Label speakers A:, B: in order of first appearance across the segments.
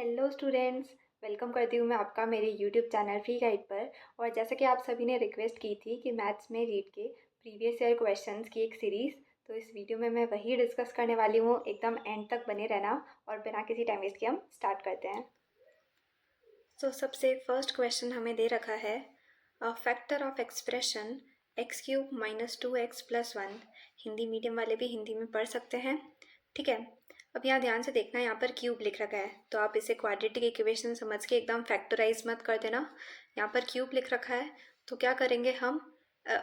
A: Hello students, welcome करती हूँ मैं आपका मेरे यूट्यूब चैनल फ्री गाइड पर। और जैसा कि आप सभी ने रिक्वेस्ट की थी कि मैथ्स में रीड के प्रीवियस ईयर क्वेश्चंस की एक सीरीज़, तो इस वीडियो में मैं वही डिस्कस करने वाली हूँ। एकदम एंड तक बने रहना और बिना किसी टाइम वेस्ट के हम स्टार्ट करते हैं। तो सबसे फर्स्ट क्वेश्चन हमें दे रखा है factor of expression x³ - 2x+1। Hindi medium वाले भी हिंदी में पढ़ सकते हैं, ठीक है। अब यहाँ ध्यान से देखना, यहाँ पर क्यूब लिख रखा है तो आप इसे क्वाड्रेटिक इक्वेशन समझ के एकदम फैक्टराइज मत कर देना। यहाँ पर क्यूब लिख रखा है तो क्या करेंगे हम,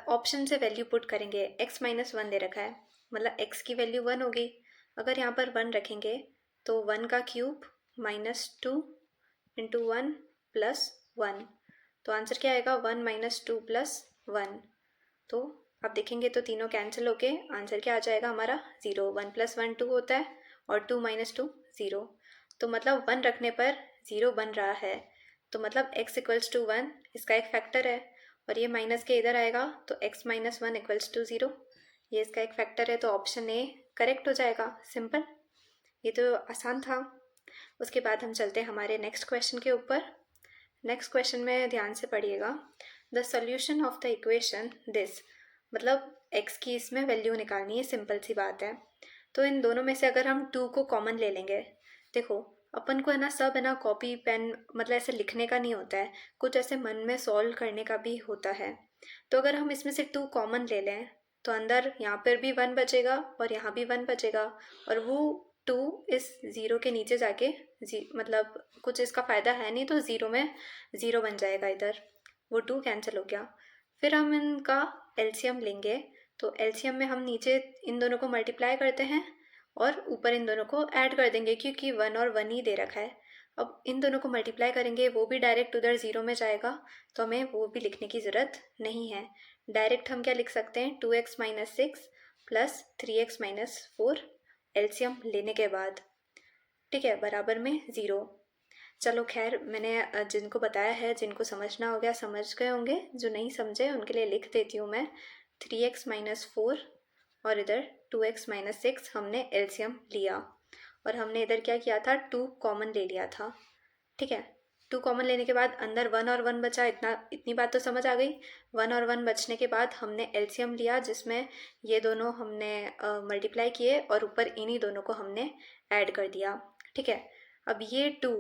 A: ऑप्शन से वैल्यू पुट करेंगे। x-1 दे रखा है मतलब x की वैल्यू 1 होगी। अगर यहाँ पर 1 रखेंगे तो 1 का क्यूब -2 इंटू 1 + 1, तो आंसर क्या आएगा 1 - 2 + 1। तो आप देखेंगे तो तीनों कैंसिल होके आंसर क्या आ जाएगा हमारा 0। 1 + 1 2 होता है और 2 - 2 0। तो मतलब 1 रखने पर 0 बन रहा है, तो मतलब x = 1 इसका एक फैक्टर है। और ये माइनस के इधर आएगा तो x - 1 = 0, ये इसका एक फैक्टर है। तो ऑप्शन ए करेक्ट हो जाएगा। सिंपल, ये तो आसान था। उसके बाद हम चलते हैं हमारे नेक्स्ट क्वेश्चन के ऊपर। नेक्स्ट क्वेश्चन में ध्यान से पढ़िएगा। The solution of the equation this, मतलब x की इसमें वैल्यू निकालनी है, सिंपल सी बात है। तो इन दोनों में से अगर हम 2 को कॉमन ले लेंगे, देखो अपन को है ना, सब है ना कॉपी पेन मतलब ऐसे लिखने का नहीं होता है, कुछ ऐसे मन में सॉल्व करने का भी होता है। तो अगर हम इसमें से 2 कॉमन ले लें तो अंदर यहाँ पर भी 1 बचेगा और यहाँ भी 1 बचेगा, और वो 2 इस 0 के नीचे जाके मतलब कुछ इसका फ़ायदा है नहीं, तो 0 में 0 बन जाएगा इधर, वो 2 कैंसिल हो गया। फिर हम इनका एलसीएम लेंगे, तो एलसीएम में हम नीचे इन दोनों को मल्टीप्लाई करते हैं और ऊपर इन दोनों को ऐड कर देंगे, क्योंकि 1 और 1 ही दे रखा है। अब इन दोनों को मल्टीप्लाई करेंगे, वो भी डायरेक्ट उधर 0 में जाएगा, तो हमें वो भी लिखने की ज़रूरत नहीं है। डायरेक्ट हम क्या लिख सकते हैं, 2x - 6 + 3x - 4 एलसीएम लेने के बाद, ठीक है, बराबर में 0। चलो खैर, मैंने जिनको बताया है, जिनको समझना हो गया समझ गए होंगे, जो नहीं समझे उनके लिए लिख देती हूँ मैं। 3x - 4 और इधर 2x - 6 हमने एलसीएम लिया, और हमने इधर क्या किया था, 2 कॉमन ले लिया था, ठीक है। 2 कॉमन लेने के बाद अंदर 1 और 1 बचा, इतनी बात तो समझ आ गई। 1 और 1 बचने के बाद हमने एलसीएम लिया, जिसमें ये दोनों हमने मल्टीप्लाई किए और ऊपर इन्हीं दोनों को हमने ऐड कर दिया, ठीक है। अब ये 2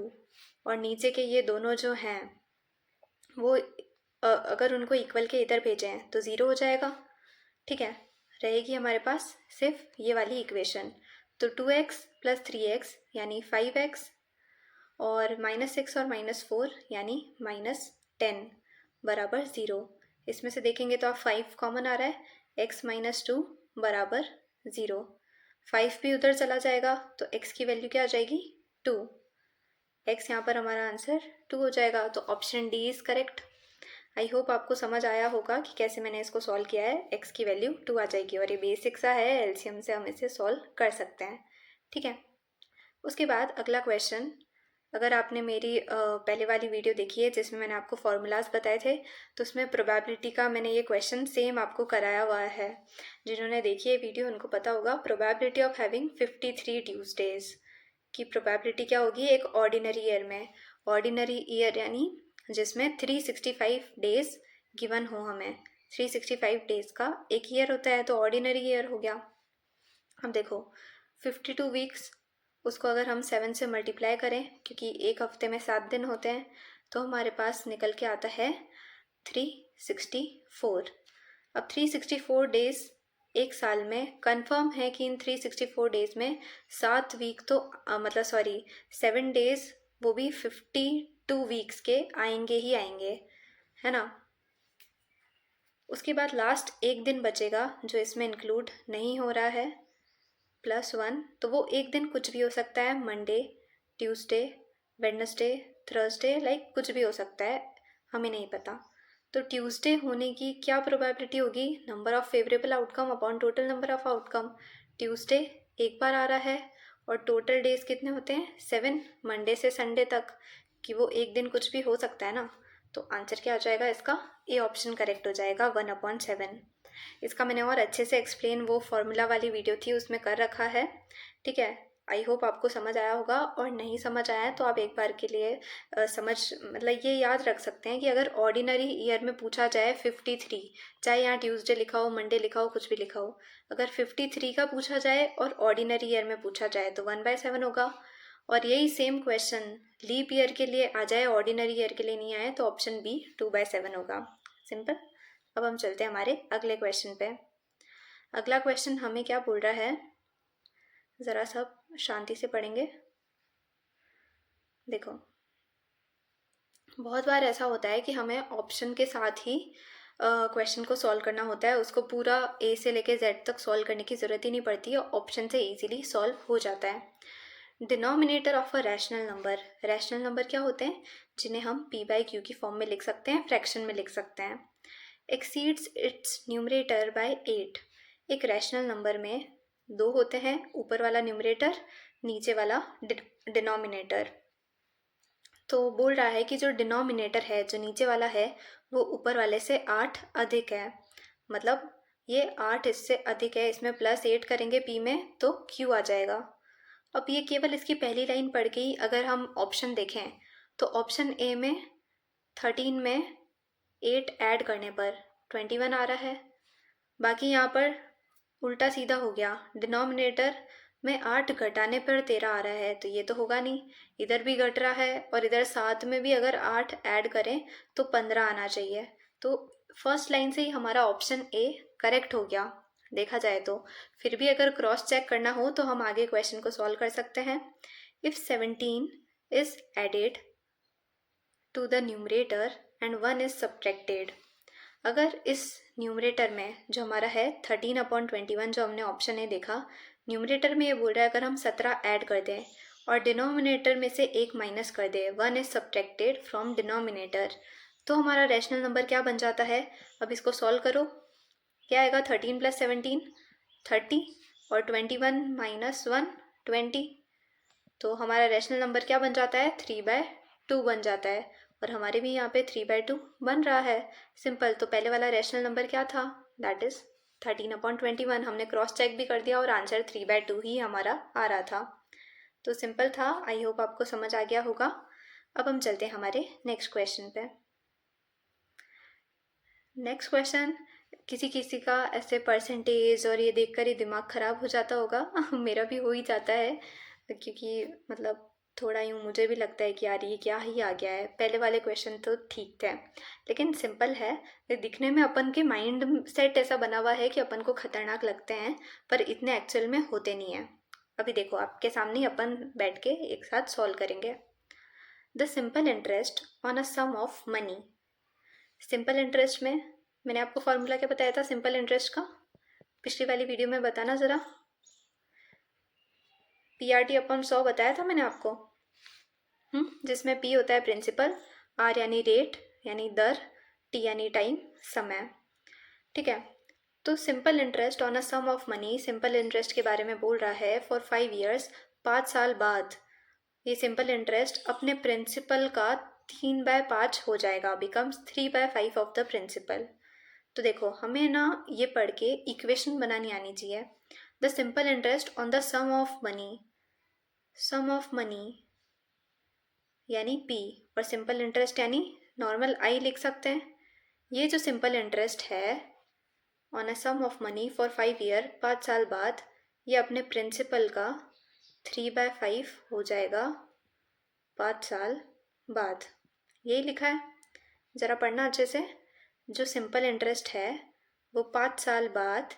A: और नीचे के ये दोनों जो हैं वो अगर उनको इक्वल के इधर भेजें तो 0 हो जाएगा, ठीक है। रहेगी हमारे पास सिर्फ ये वाली इक्वेशन। तो 2x + 3x यानी 5x और -6 और -4 यानी -10 बराबर 0। इसमें से देखेंगे तो आप 5 कॉमन आ रहा है, x - 2 बराबर 0। 5 भी उधर चला जाएगा तो x की वैल्यू क्या आ जाएगी, 2। x यहाँ पर हमारा आंसर 2 हो जाएगा। तो option D is correct. I hope आपको समझ आया होगा कि कैसे मैंने इसको सॉल्व किया है। x की वैल्यू 2 आ जाएगी, और ये बेसिक सा है, एलसीएम से हम इसे सॉल्व कर सकते हैं, ठीक है। उसके बाद अगला क्वेश्चन, अगर आपने मेरी पहले वाली वीडियो देखी है जिसमें मैंने आपको फार्मूलाज बताए थे, तो उसमें प्रोबेबिलिटी का मैंने ये क्वेश्चन सेम आपको कराया हुआ है। जिन्होंने देखी है वीडियो उनको पता होगा। प्रोबेबिलिटी ऑफ हैविंग 53 ट्यूसडेज की प्रोबेबिलिटी क्या होगी एक ऑर्डिनरी ईयर में। ऑर्डिनरी ईयर यानी जिसमें 365 डेज गिवन हो हमें। 365 डेज का एक ईयर होता है, तो ऑर्डिनरी ईयर हो गया। अब देखो 52 वीक्स, उसको अगर हम 7 से मल्टीप्लाई करें, क्योंकि एक हफ्ते में 7 दिन होते हैं, तो हमारे पास निकल के आता है 364। अब 364 डेज एक साल में, कंफर्म है कि इन 364 डेज में 7 वीक तो मतलब सॉरी 7 डेज वो भी 52 वीक्स के आएंगे ही आएंगे, है ना। उसके बाद लास्ट एक दिन बचेगा जो इसमें इंक्लूड नहीं हो रहा है, +1। तो वो एक दिन कुछ भी हो सकता है, Monday, Tuesday, Wednesday, Thursday, like कुछ भी हो सकता है, हमें नहीं पता। तो ट्यूसडे होने की क्या प्रोबेबिलिटी होगी, number of favourable outcome upon total number of outcome. Tuesday एक बार आ रहा है और टोटल डेज कितने होते हैं, 7, मंडे से संडे तक, कि वो एक दिन कुछ भी हो सकता है ना। तो आंसर क्या आ जाएगा इसका, ए ऑप्शन करेक्ट हो जाएगा, 1/7। इसका मैंने और अच्छे से एक्सप्लेन वो फॉर्मूला वाली वीडियो थी उसमें कर रखा है, ठीक है। आई होप आपको समझ आया होगा, और नहीं समझ आया तो आप एक बार के लिए मतलब ये याद रख सकते हैं कि अगर ऑर्डिनरी ईयर में पूछा जाए 53, चाहे यहाँ ट्यूसडे लिखा हो, मंडे लिखा हो, कुछ भी लिखा हो, अगर 53 का पूछा जाए और ऑर्डिनरी ईयर में पूछा जाए तो 1/7 होगा। और यही सेम क्वेश्चन लीप ईयर के लिए आ जाए, ऑर्डिनरी ईयर के लिए नहीं आए, तो ऑप्शन बी 2/7 होगा। सिंपल। अब हम चलते हैं हमारे अगले क्वेश्चन पे। अगला क्वेश्चन हमें क्या बोल रहा है, ज़रा सब शांति से पढ़ेंगे। देखो, बहुत बार ऐसा होता है कि हमें ऑप्शन के साथ ही क्वेश्चन को सॉल्व करना होता है, उसको पूरा ए से लेके जेड तक सॉल्व करने की ज़रूरत ही नहीं पड़ती है, ऑप्शन से इजीली सॉल्व हो जाता है। Denominator of a rational number, rational number क्या होते हैं, जिन्हें हम p/q की फॉर्म में लिख सकते हैं, फ्रैक्शन में लिख सकते हैं। एक्सीड्स इट्स न्यूमरेटर बाय 8, एक रैशनल नंबर में 2 होते हैं, ऊपर वाला न्यूमरेटर, नीचे वाला डिनोमिनेटर। तो बोल रहा है कि जो डिनोमिनेटर है, जो नीचे वाला है, वो ऊपर वाले से 8 अधिक है, मतलब ये 8 इससे अधिक है, इसमें +8 करेंगे p में तो q आ जाएगा। अब ये केवल इसकी पहली लाइन पढ़ के ही अगर हम ऑप्शन देखें तो ऑप्शन ए में 13 में 8 ऐड करने पर 21 आ रहा है। बाकी यहाँ पर उल्टा सीधा हो गया, डिनोमिनेटर में 8 घटाने पर 13 आ रहा है, तो ये तो होगा नहीं, इधर भी घट रहा है और इधर साथ में भी अगर 8 ऐड करें तो 15 आना चाहिए। तो फर्स्ट लाइन से ही हमारा ऑप्शन ए करेक्ट हो गया देखा जाए तो। फिर भी अगर क्रॉस चेक करना हो तो हम आगे क्वेश्चन को सॉल्व कर सकते हैं। If 17 is added to the numerator and 1 is subtracted, अगर इस न्यूमरेटर में जो हमारा है 13/21 जो हमने ऑप्शन ए देखा, न्यूमरेटर में ये बोल रहा है अगर हम 17 ऐड कर दें और डिनोमिनेटर में से 1 माइनस कर दें, 1 इज सब्ट्रैक्टेड फ्रॉम डिनोमिनेटर, तो हमारा रैशनल नंबर क्या बन जाता है। अब इसको सॉल्व करो, क्या आएगा, 13 + 17 30 और 21 - 1 20, तो हमारा रैशनल नंबर क्या बन जाता है, 3/2 बन जाता है। और हमारे भी यहाँ पे 3/2 बन रहा है। सिंपल। तो पहले वाला रैशनल नंबर क्या था, दैट इज 13/21। हमने क्रॉस चेक भी कर दिया और आंसर 3/2 ही हमारा आ रहा था। तो सिंपल था। आई होप आपको समझ आ गया होगा। अब हम चलते हैं हमारे नेक्स्ट क्वेश्चन पे। नेक्स्ट क्वेश्चन, किसी किसी का ऐसे परसेंटेज और ये देखकर ही दिमाग ख़राब हो जाता होगा मेरा भी हो ही जाता है, क्योंकि मतलब थोड़ा यूँ मुझे भी लगता है कि यार ये क्या ही आ गया है। पहले वाले क्वेश्चन तो ठीक थे, लेकिन सिंपल है। ये दिखने में अपन के माइंड सेट ऐसा बना हुआ है कि अपन को खतरनाक लगते हैं, पर इतने एक्चुअल में होते नहीं हैं। अभी देखो, आपके सामने ही अपन बैठ के एक साथ सॉल्व करेंगे। The simple interest on a sum of money. Simple interest में मैंने आपको फॉर्मूला क्या बताया था सिंपल इंटरेस्ट का, पिछली वाली वीडियो में बताना ज़रा। PRT/100 बताया था मैंने आपको, जिसमें P होता है प्रिंसिपल, R यानी रेट यानी दर, T यानी टाइम, समय। ठीक है। तो simple interest on a sum of money, simple interest के बारे में बोल रहा है फॉर 5 ईयर्स, 5 साल बाद ये सिंपल इंटरेस्ट अपने प्रिंसिपल का 3/5 हो जाएगा, बिकम्स 3/5 ऑफ द प्रिंसिपल। तो देखो, हमें ना ये पढ़ के इक्वेशन बनानी आनी चाहिए। The simple interest on the sum of money, sum of money यानी P, और सिंपल इंटरेस्ट यानी नॉर्मल I लिख सकते हैं। ये जो सिंपल इंटरेस्ट है on a sum of money for 5 year, 5 साल बाद, ये अपने प्रिंसिपल का 3/5 हो जाएगा 5 साल बाद। यही लिखा है, ज़रा पढ़ना अच्छे से। जो सिंपल इंटरेस्ट है वो 5 साल बाद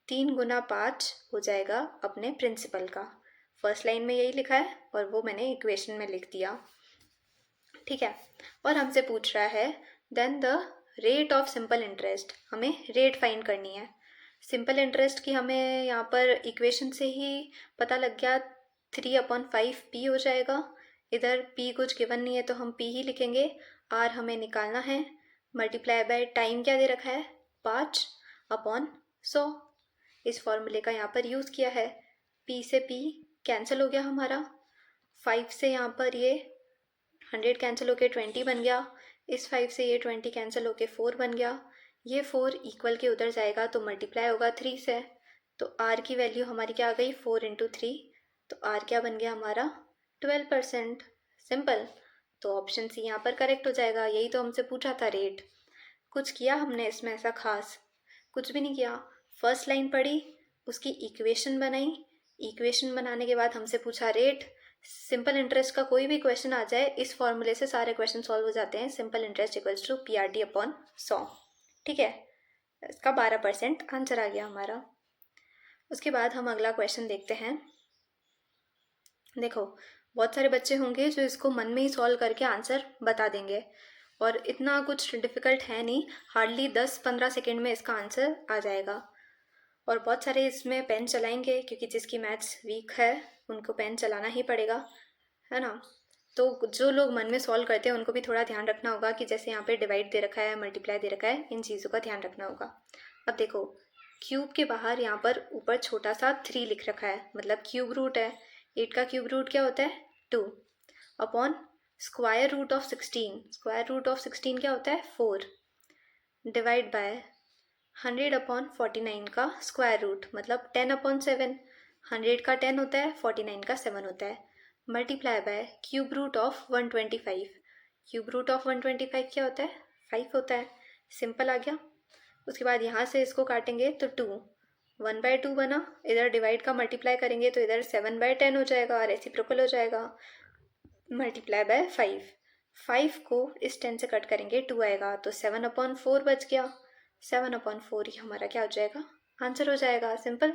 A: 3 × 5 हो जाएगा अपने प्रिंसिपल का। फर्स्ट लाइन में यही लिखा है और वो मैंने इक्वेशन में लिख दिया। ठीक है। और हमसे पूछ रहा है then the rate of simple interest, हमें रेट फाइंड करनी है। सिंपल इंटरेस्ट की हमें यहाँ पर इक्वेशन से ही पता लग गया, 3/5 हो जाएगा। इधर P कुछ गिवन नहीं है तो हम P ही लिखेंगे। R हमें निकालना है, मल्टीप्लाई बाय टाइम क्या दे रखा है, 5/100। इस फॉर्मूले का यहाँ पर यूज़ किया है। P से P कैंसिल हो गया हमारा, 5 से यहाँ पर ये 100 कैंसिल होके 20 बन गया, इस 5 से ये 20 कैंसिल होके 4 बन गया। ये 4 इक्वल के उधर जाएगा तो मल्टीप्लाई होगा 3 से, तो R की वैल्यू हमारी क्या आ गई, 4 × 3 तो आर क्या बन गया हमारा 12%। सिंपल। तो ऑप्शन सी यहाँ पर करेक्ट हो जाएगा। यही तो हमसे पूछा था रेट। कुछ किया हमने इसमें ऐसा खास? कुछ भी नहीं किया। फर्स्ट लाइन पढ़ी, उसकी इक्वेशन बनाई, इक्वेशन बनाने के बाद हमसे पूछा रेट। सिंपल इंटरेस्ट का कोई भी क्वेश्चन आ जाए, इस फॉर्मूले से सारे क्वेश्चन सॉल्व हो जाते हैं। Simple interest equals to PRT upon 100। ठीक है, इसका 12% आंसर आ गया हमारा। उसके बाद हम अगला क्वेश्चन देखते हैं। देखो, बहुत सारे बच्चे होंगे जो इसको मन में ही सॉल्व करके आंसर बता देंगे, और इतना कुछ डिफ़िकल्ट है नहीं, हार्डली 10-15 सेकेंड में इसका आंसर आ जाएगा। और बहुत सारे इसमें पेन चलाएंगे, क्योंकि जिसकी मैथ्स वीक है उनको पेन चलाना ही पड़ेगा, है ना। तो जो लोग मन में सॉल्व करते हैं उनको भी थोड़ा ध्यान रखना होगा कि जैसे यहाँ पे डिवाइड दे रखा है, मल्टीप्लाई दे रखा है, इन चीज़ों का ध्यान रखना होगा। अब देखो, क्यूब के बाहर यहाँ पर ऊपर छोटा सा 3 लिख रखा है, मतलब क्यूब रूट है। 8 का क्यूब रूट क्या होता है? 2 upon square root of 16। Square root of 16 क्या होता है? 4 डिवाइड बाय 100 अपॉन 49 का स्क्वायर रूट, मतलब 10 अपॉन 7। 100 का 10 होता है, 49 का 7 होता है, multiply by cube root of 125। Cube root of 125 क्या होता है? 5 होता है। सिंपल आ गया। उसके बाद यहाँ से इसको काटेंगे तो 2, 1/2 बना। इधर डिवाइड का मल्टीप्लाई करेंगे तो इधर 7/10 हो जाएगा, रेसिप्रोकल हो जाएगा, मल्टीप्लाई बाय 5। 5 को इस 10 से कट करेंगे, 2 आएगा, तो 7/4 बच गया। 7/4 ही हमारा क्या हो जाएगा? आंसर हो जाएगा। सिंपल।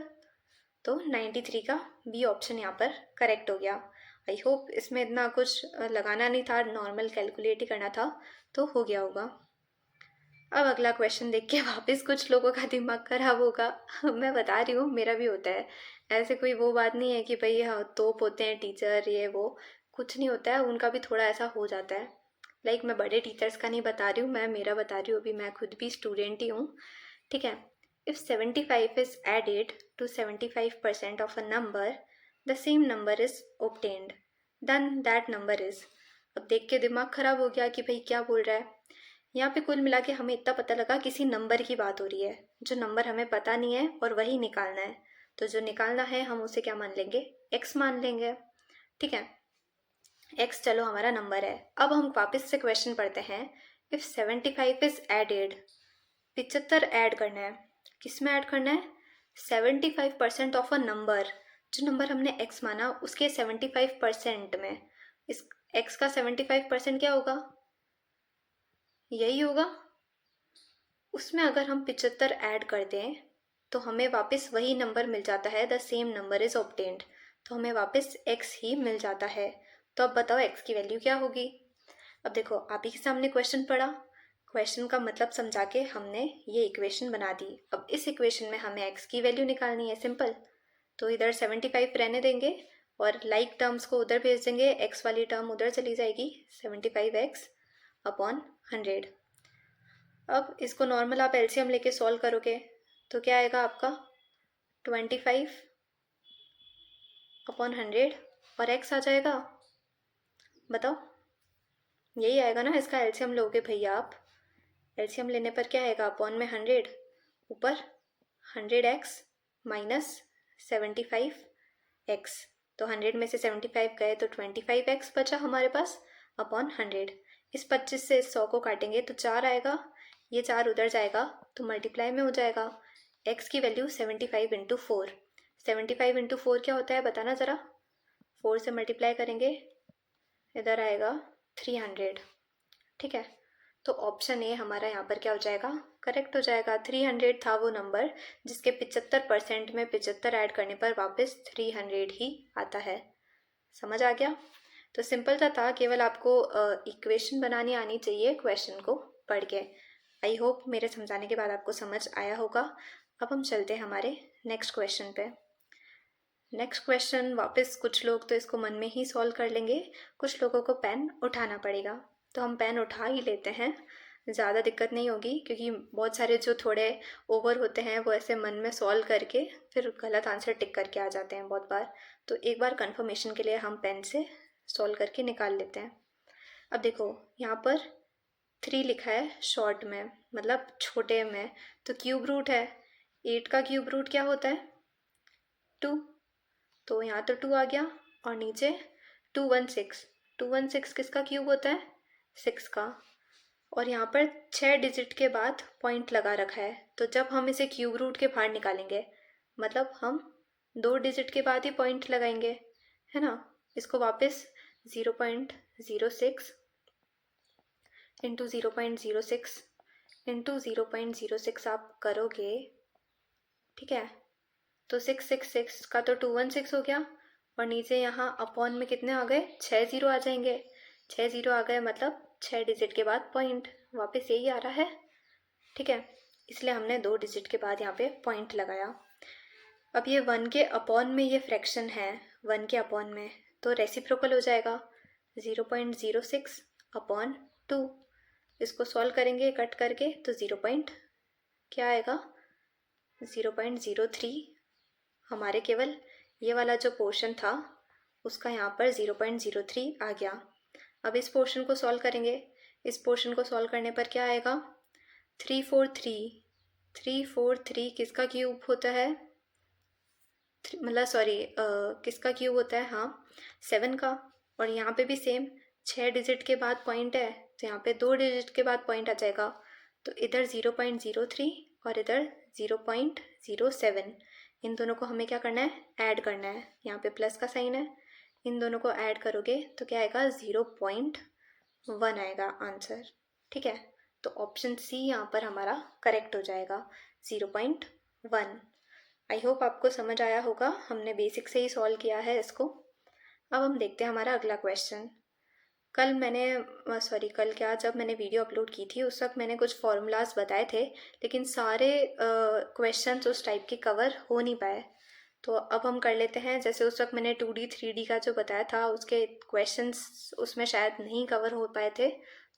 A: तो 93 का बी ऑप्शन यहाँ पर करेक्ट हो गया। आई होप इसमें इतना कुछ लगाना नहीं था, नॉर्मल कैलकुलेट ही करना था, तो हो गया होगा। अब अगला क्वेश्चन देख के वापस कुछ लोगों का दिमाग खराब होगा। मैं बता रही हूँ, मेरा भी होता है। ऐसे कोई वो बात नहीं है कि भाई हाँ तोप होते हैं टीचर, ये वो कुछ नहीं होता है, उनका भी थोड़ा ऐसा हो जाता है। लाइक मैं बड़े टीचर्स का नहीं बता रही हूँ, मैं मेरा बता रही हूँ। अभी मैं खुद भी स्टूडेंट ही हूँ, ठीक है। If 75 is added to 75% of a number, the same number is obtained, then that number is. अब देख के दिमाग खराब हो गया कि भाई क्या बोल रहा है। यहाँ पे कुल मिला के हमें इतना पता लगा किसी नंबर की बात हो रही है, जो नंबर हमें पता नहीं है और वही निकालना है। तो जो निकालना है हम उसे क्या मान लेंगे? x मान लेंगे, ठीक है। x चलो हमारा नंबर है। अब हम वापस से क्वेश्चन पढ़ते हैं। इफ़ 75 इज एडेड, 75 ऐड करना है। किस में ऐड करना है? 75% ऑफ अ नंबर। जो नंबर हमने x माना उसके 75% में। इस x का 75% क्या होगा? यही होगा। उसमें अगर हम 75 ऐड कर दें तो हमें वापस वही नंबर मिल जाता है, the same number is obtained. तो हमें वापस x ही मिल जाता है। तो अब बताओ x की वैल्यू क्या होगी? अब देखो, आप ही के सामने क्वेश्चन पढ़ा, क्वेश्चन का मतलब समझा के हमने ये इक्वेशन बना दी। अब इस इक्वेशन में हमें x की वैल्यू निकालनी है। सिंपल। तो इधर 75 रहने देंगे और लाइक टर्म्स को उधर भेज देंगे, x वाली टर्म उधर चली जाएगी, 75x अपॉन 100। अब इसको नॉर्मल आप एलसीएम लेके सॉल्व करोगे तो क्या आएगा आपका? 25 अपॉन 100 और x आ जाएगा। बताओ, यही आएगा ना? इसका एलसीएम लोगे भैया आप। एलसीएम लेने पर क्या आएगा? अपॉन में 100, ऊपर 100x माइनस 75x। तो 100 में से 75 गए तो 25x बचा हमारे पास अपॉन 100। इस 25 से इस 100 को काटेंगे तो 4 आएगा, ये 4 उधर जाएगा तो मल्टीप्लाई में हो जाएगा। x की वैल्यू 75 इंटू 4। 75 इंटू 4 क्या होता है बताना ज़रा? 4 से मल्टीप्लाई करेंगे, इधर आएगा 300, ठीक है। तो ऑप्शन ए हमारा यहाँ पर क्या हो जाएगा? करेक्ट हो जाएगा। 300 था वो नंबर जिसके 75% में 75 ऐड करने पर वापस 300 ही आता है। समझ आ गया? तो सिंपल सा था, केवल आपको इक्वेशन बनानी आनी चाहिए क्वेश्चन को पढ़ के। आई होप मेरे समझाने के बाद आपको समझ आया होगा। अब हम चलते हैं हमारे नेक्स्ट क्वेश्चन पे। नेक्स्ट क्वेश्चन वापस कुछ लोग तो इसको मन में ही सॉल्व कर लेंगे, कुछ लोगों को पेन उठाना पड़ेगा। तो हम पेन उठा ही लेते हैं, ज़्यादा दिक्कत नहीं होगी, क्योंकि बहुत सारे जो थोड़े ओवर होते हैं वो ऐसे मन में सॉल्व करके फिर गलत आंसर टिक करके आ जाते हैं बहुत बार। तो एक बार कंफर्मेशन के लिए हम पेन से सॉल्व करके निकाल लेते हैं। अब देखो, यहाँ पर 3 लिखा है शॉर्ट में, मतलब छोटे में, तो क्यूब रूट है। 8 का क्यूब रूट क्या होता है? 2। तो यहाँ तो 2 आ गया और नीचे 216। 216 किसका क्यूब होता है? 6 का। और यहाँ पर 6 डिजिट के बाद पॉइंट लगा रखा है, तो जब हम इसे क्यूब रूट के बाहर निकालेंगे मतलब हम 2 डिजिट के बाद ही पॉइंट लगाएंगे, है ना। इसको वापस 0.06 इंटू 0.06 इंटू 0.06 आप करोगे, ठीक है। तो 666 का तो 216 हो गया और नीचे यहाँ अपॉन में कितने आ गए? 6 जीरो आ जाएंगे। 6 जीरो आ गए मतलब 6 डिजिट के बाद पॉइंट, वापस यही आ रहा है, ठीक है। इसलिए हमने 2 डिजिट के बाद यहाँ पे पॉइंट लगाया। अब ये 1 के अपॉन में ये फ्रैक्शन है, 1 के अपॉन में, तो रेसिप्रोकल हो जाएगा 0.06 अपॉन 2। इसको सॉल्व करेंगे कट करके तो क्या आएगा? 0.03। हमारे केवल ये वाला जो पोर्शन था उसका यहाँ पर 0.03 आ गया। अब इस पोर्शन को सॉल्व करेंगे। इस पोर्शन को सॉल्व करने पर क्या आएगा? 343। 343 किसका क्यूब होता है? मतलब सॉरी किसका क्यूब होता है? हाँ, 7 का। और यहाँ पे भी सेम 6 डिजिट के बाद पॉइंट है, तो यहाँ पे 2 डिजिट के बाद पॉइंट आ जाएगा। तो इधर 0.03 और इधर 0.07, इन दोनों को हमें क्या करना है? ऐड करना है। यहाँ पे प्लस का साइन है, इन दोनों को ऐड करोगे तो क्या आएगा? 0.1 आएगा आंसर, ठीक है। तो ऑप्शन सी यहाँ पर हमारा करेक्ट हो जाएगा, 0.1। आई होप आपको समझ आया होगा, हमने बेसिक से ही सॉल्व किया है इसको। अब हम देखते हैं हमारा अगला क्वेश्चन। कल जब मैंने वीडियो अपलोड की थी उस वक्त मैंने कुछ फॉर्मूलाज बताए थे, लेकिन सारे क्वेश्चंस उस टाइप के कवर हो नहीं पाए। तो अब हम कर लेते हैं, जैसे उस वक्त मैंने 2D 3D का जो बताया था उसके क्वेश्चंस उसमें शायद नहीं कवर हो पाए थे,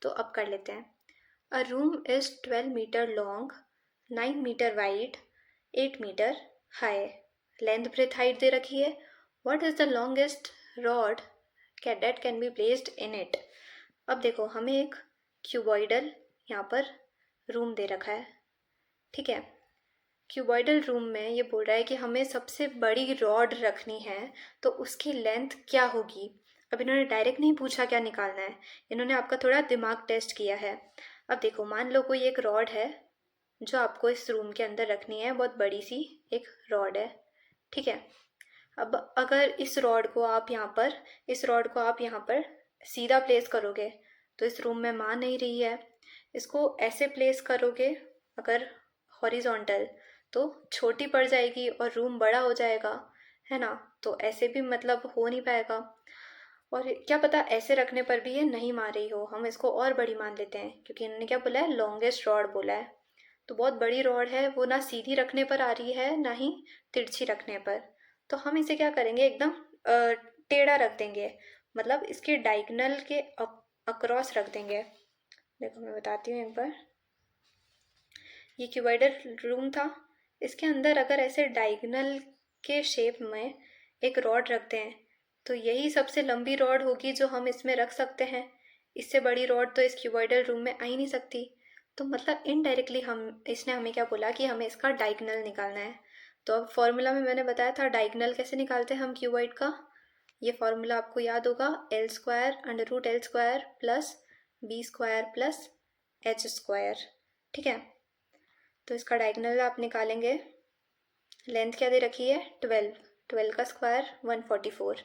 A: तो अब कर लेते हैं। A room is 12 metre long, 9 metre wide, 8 metre high. Length breadth height दे रखी है। What is the longest rod that can be placed in it। अब देखो हमें एक क्यूबॉइडल यहाँ पर रूम दे रखा है, ठीक है। क्यूबॉइडल रूम में ये बोल रहा है कि हमें सबसे बड़ी रॉड रखनी है, तो उसकी लेंथ क्या होगी। अब इन्होंने डायरेक्ट नहीं पूछा क्या निकालना है, इन्होंने आपका थोड़ा दिमाग टेस्ट किया है। अब देखो मान लो कोई एक रॉड है जो आपको इस रूम के अंदर रखनी है, बहुत बड़ी सी एक रॉड है, ठीक है। अब अगर इस रॉड को आप यहाँ पर सीधा प्लेस करोगे तो इस रूम में मान नहीं रही है। इसको ऐसे प्लेस करोगे अगर हॉरिजॉन्टल तो छोटी पड़ जाएगी और रूम बड़ा हो जाएगा, है ना। तो ऐसे भी मतलब हो नहीं पाएगा, और क्या पता ऐसे रखने पर भी ये नहीं मान रही हो, हम इसको और बड़ी मान लेते हैं क्योंकि इन्होंने क्या बोला है? लॉन्गेस्ट रॉड बोला है। तो बहुत बड़ी रॉड है, वो ना सीधी रखने पर आ रही है ना ही तिरछी रखने पर। तो हम इसे क्या करेंगे? एकदम टेढ़ा रख देंगे, मतलब इसके डायगोनल के अक्रॉस रख देंगे। देखो मैं बताती हूँ एक बार। ये क्यूबॉइडल रूम था, इसके अंदर अगर ऐसे डायगोनल के शेप में एक रॉड रखते हैं तो यही सबसे लंबी रॉड होगी जो हम इसमें रख सकते हैं। इससे बड़ी रॉड तो इस क्यूबॉइडल रूम में आ ही नहीं सकती। तो मतलब इनडायरेक्टली इसने हमें क्या बोला कि हमें इसका डायगोनल निकालना है। तो अब फॉर्मूला में मैंने बताया था डायगोनल कैसे निकालते हैं हम क्यूबॉइड का। ये फॉर्मूला आपको याद होगा, L² plus B² plus H², ठीक है। तो इसका डायगोनल आप निकालेंगे। लेंथ क्या दे रखी है? 12 का स्क्वायर 144,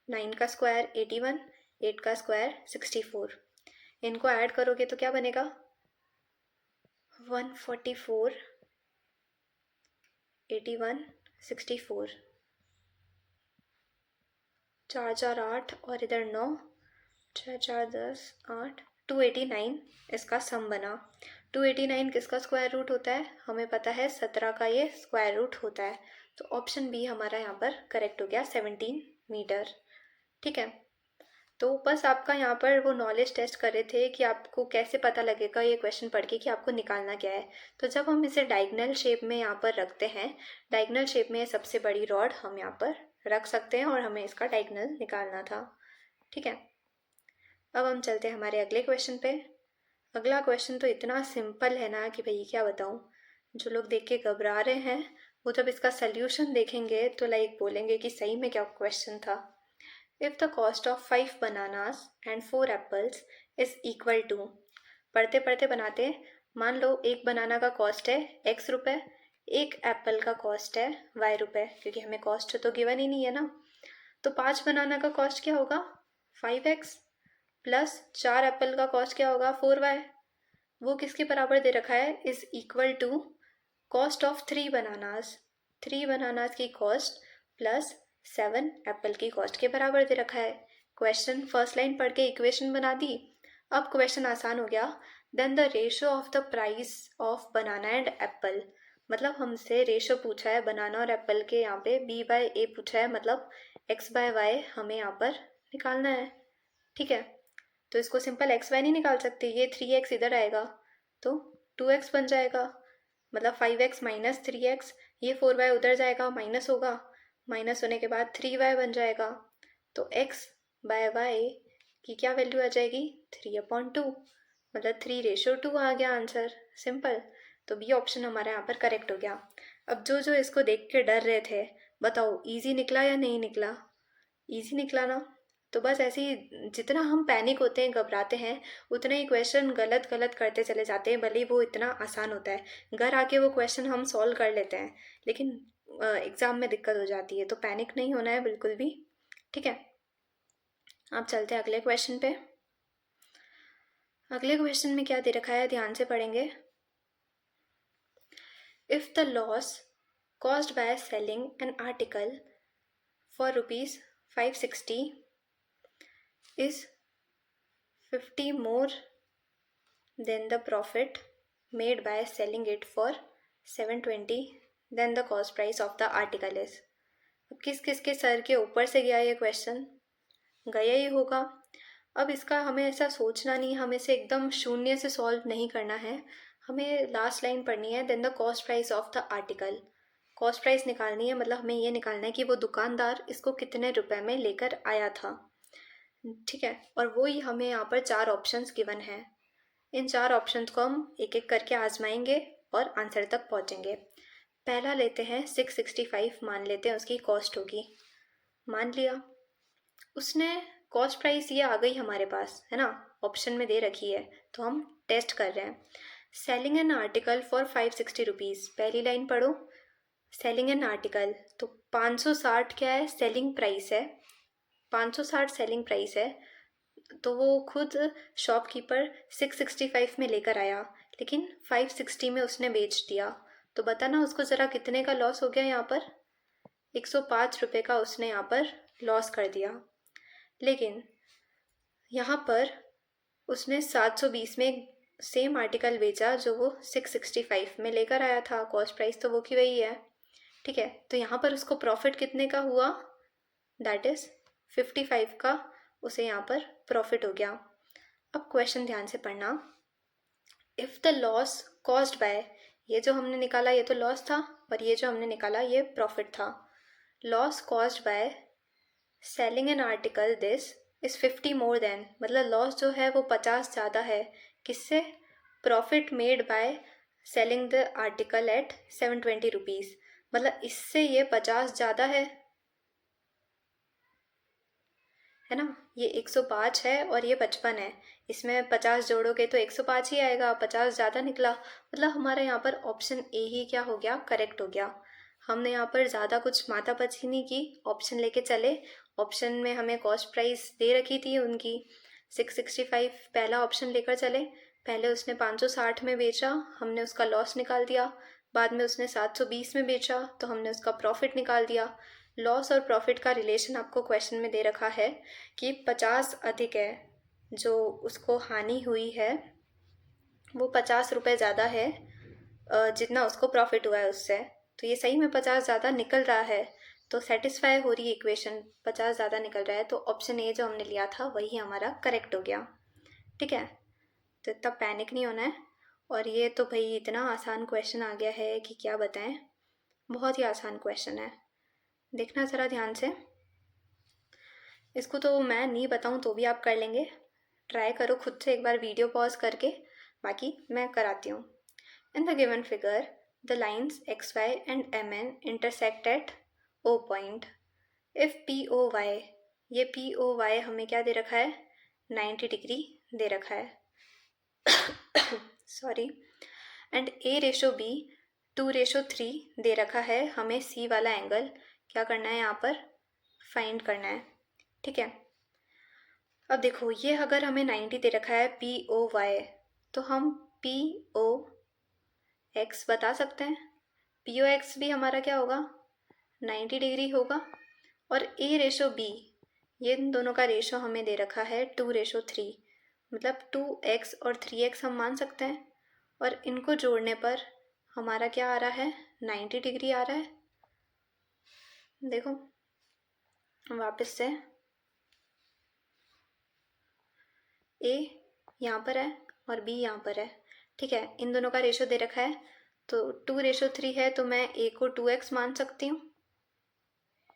A: 9 का स्क्वायर 81, 8 का स्क्वायर 64। इनको ऐड करोगे तो क्या बनेगा? 144, 81, 64, 4 4 8 और इधर 9, 6 4 10 8, 289 इसका सम बना। 289 किसका स्क्वायर रूट होता है? हमें पता है 17 का ये स्क्वायर रूट होता है। तो ऑप्शन बी हमारा यहाँ पर करेक्ट हो गया, 17 मीटर, ठीक है। तो बस आपका यहाँ पर वो नॉलेज टेस्ट कर रहे थे कि आपको कैसे पता लगेगा ये क्वेश्चन पढ़ के कि आपको निकालना क्या है। तो जब हम इसे डायगोनल शेप में यहाँ पर रखते हैं, डायगोनल शेप में सबसे बड़ी रॉड हम यहाँ पर रख सकते हैं और हमें इसका डायगोनल निकालना था, ठीक है। अब हम चलते हैं हमारे अगले क्वेश्चन पे। अगला क्वेश्चन तो इतना सिंपल है ना कि भाई क्या बताऊँ। जो लोग देख के घबरा रहे हैं वो जब इसका सल्यूशन देखेंगे तो लाइक बोलेंगे कि सही में क्या क्वेश्चन था। If the cost of 5 bananas and 4 apples is equal to, पढ़ते पढ़ते बनाते, मान लो एक बनाना का कॉस्ट है x रुपये, एक एप्पल का कॉस्ट है y रुपये, क्योंकि हमें कॉस्ट तो गिवन ही नहीं है ना। तो 5 बनाना का कॉस्ट क्या होगा 5x, प्लस 4 एप्पल का कॉस्ट क्या होगा 4y। वो किसके बराबर दे रखा है, is equal to cost of 3 bananas की कॉस्ट प्लस 7 एप्पल की कॉस्ट के बराबर दे रखा है। क्वेश्चन फर्स्ट लाइन पढ़ के इक्वेशन बना दी। अब क्वेश्चन आसान हो गया। Then the ratio of the price of banana and apple, मतलब हमसे रेशियो पूछा है बनाना और एप्पल के, यहाँ पे b/a पूछा है, मतलब x/y हमें यहाँ पर निकालना है। ठीक है, तो इसको सिंपल x/y नहीं निकाल सकते, ये 3x इधर आएगा तो 2x बन जाएगा, मतलब 5x माइनस 3x, ये 4y उधर जाएगा माइनस होगा, माइनस होने के बाद 3y बन जाएगा। तो x/y की क्या वैल्यू आ जाएगी 3/2, मतलब 3:2 आ गया आंसर, सिंपल। तो बी ऑप्शन हमारा यहाँ पर करेक्ट हो गया। अब जो जो इसको देख के डर रहे थे, बताओ इजी निकला या नहीं निकला, इजी निकला ना। तो बस ऐसे ही जितना हम पैनिक होते हैं, घबराते हैं, उतना ही क्वेश्चन गलत गलत करते चले जाते हैं, भले ही वो इतना आसान होता है। घर आके वो क्वेश्चन हम सॉल्व कर लेते हैं, लेकिन एग्ज़ाम में दिक्कत हो जाती है। तो पैनिक नहीं होना है बिल्कुल भी। ठीक है, अब चलते हैं अगले क्वेश्चन पे। अगले क्वेश्चन में क्या दे रखा है, ध्यान से पढ़ेंगे। If the loss caused by selling an article for rupees 560 is 50 more than the profit made by selling it for 720 then the cost price of the article is। अब किस किस के सर के ऊपर से गया ये क्वेश्चन, गया ही होगा। अब इसका हमें ऐसा सोचना नहीं, हमें इसे एकदम शून्य से सॉल्व नहीं करना है, हमें लास्ट लाइन पढ़नी है, then the cost price of the article. Cost price निकालनी है, मतलब हमें ये निकालना है कि वो दुकानदार इसको कितने रुपए में लेकर आया था। ठीक है, और वो ही हमें यहाँ पर 4 ऑप्शंस गिवन है। इन 4 ऑप्शंस को हम एक एक करके आजमाएंगे और आंसर तक पहुँचेंगे। पहला लेते हैं 665 मान लेते हैं उसकी कॉस्ट होगी, मान लिया। उसने कॉस्ट प्राइस ये आ गई हमारे पास है ना, ऑप्शन में दे रखी है, तो हम टेस्ट कर रहे हैं। Selling an article for 560 rupees, पहली लाइन पढ़ो। सेलिंग एन आर्टिकल, तो 560 क्या है, सेलिंग प्राइस है, 560 सेलिंग प्राइस है। तो वो खुद शॉपकीपर 665 में लेकर आया, लेकिन 560 में उसने बेच दिया। तो बताना उसको ज़रा कितने का लॉस हो गया यहाँ पर, 105 रुपये का उसने यहाँ पर लॉस कर दिया। लेकिन यहाँ पर उसने 720 में सेम आर्टिकल बेचा जो वो 665 में लेकर आया था, कॉस्ट प्राइस तो वो की वही है। ठीक है, तो यहाँ पर उसको प्रॉफिट कितने का हुआ, दैट इज़ 55 का उसे यहाँ पर प्रॉफिट हो गया। अब क्वेश्चन ध्यान से पढ़ना। If the loss caused bye, ये जो हमने निकाला ये तो लॉस था, और ये जो हमने निकाला ये प्रॉफिट था। Loss caused by selling an article this is 50 more than, मतलब लॉस जो है वो 50 ज़्यादा है किससे, profit made by selling the article at 720 rupees, मतलब इससे ये 50 ज़्यादा है ना। ये 105 है और ये 55 है, इसमें 50 जोड़ोगे तो 105 ही आएगा, 50 ज़्यादा निकला, मतलब हमारा यहाँ पर ऑप्शन ए ही क्या हो गया, करेक्ट हो गया। हमने यहाँ पर ज़्यादा कुछ मातापची नहीं की, ऑप्शन लेके चले। ऑप्शन में हमें कॉस्ट प्राइस दे रखी थी उनकी 665, पहला ऑप्शन लेकर चले। पहले उसने 560 में बेचा, हमने उसका लॉस निकाल दिया। बाद में उसने 720 में बेचा, तो हमने उसका प्रॉफिट निकाल दिया। लॉस और प्रॉफिट का रिलेशन आपको क्वेश्चन में दे रखा है कि 50 अधिक है, जो उसको हानि हुई है वो 50 रुपये ज़्यादा है जितना उसको प्रॉफिट हुआ है उससे। तो ये सही में 50 ज़्यादा निकल रहा है, तो सेटिस्फाई हो रही है इक्वेशन, 50 ज़्यादा निकल रहा है, तो ऑप्शन ए जो हमने लिया था वही हमारा करेक्ट हो गया। ठीक है, तो इतना पैनिक नहीं होना है। और ये तो भाई इतना आसान क्वेश्चन आ गया है कि क्या बताएं, बहुत ही आसान क्वेश्चन है, देखना ज़रा ध्यान से। इसको तो मैं नहीं बताऊँ तो भी आप कर लेंगे, ट्राई करो खुद से एक बार वीडियो पॉज करके, बाकी मैं कराती हूँ। In the given figure the lines XY and MN intersect at O point if POY, ये POY हमें क्या दे रखा है, 90 डिग्री दे रखा है सॉरी, एंड A/B 2/3 दे रखा है, हमें C वाला एंगल क्या करना है, यहाँ पर फाइंड करना है। ठीक है, अब देखो ये अगर हमें 90 दे रखा है POY, तो हम POX बता सकते हैं। POX भी हमारा क्या होगा, 90 डिग्री होगा। और A/B, ये इन दोनों का रेशो हमें दे रखा है 2/3, मतलब 2x और 3x हम मान सकते हैं। और इनको जोड़ने पर हमारा क्या आ रहा है, 90 डिग्री आ रहा है। देखो वापस से, A यहाँ पर है और B यहाँ पर है। ठीक है, इन दोनों का रेशो दे रखा है, तो 2/3 है, तो मैं A को 2x मान सकती हूँ।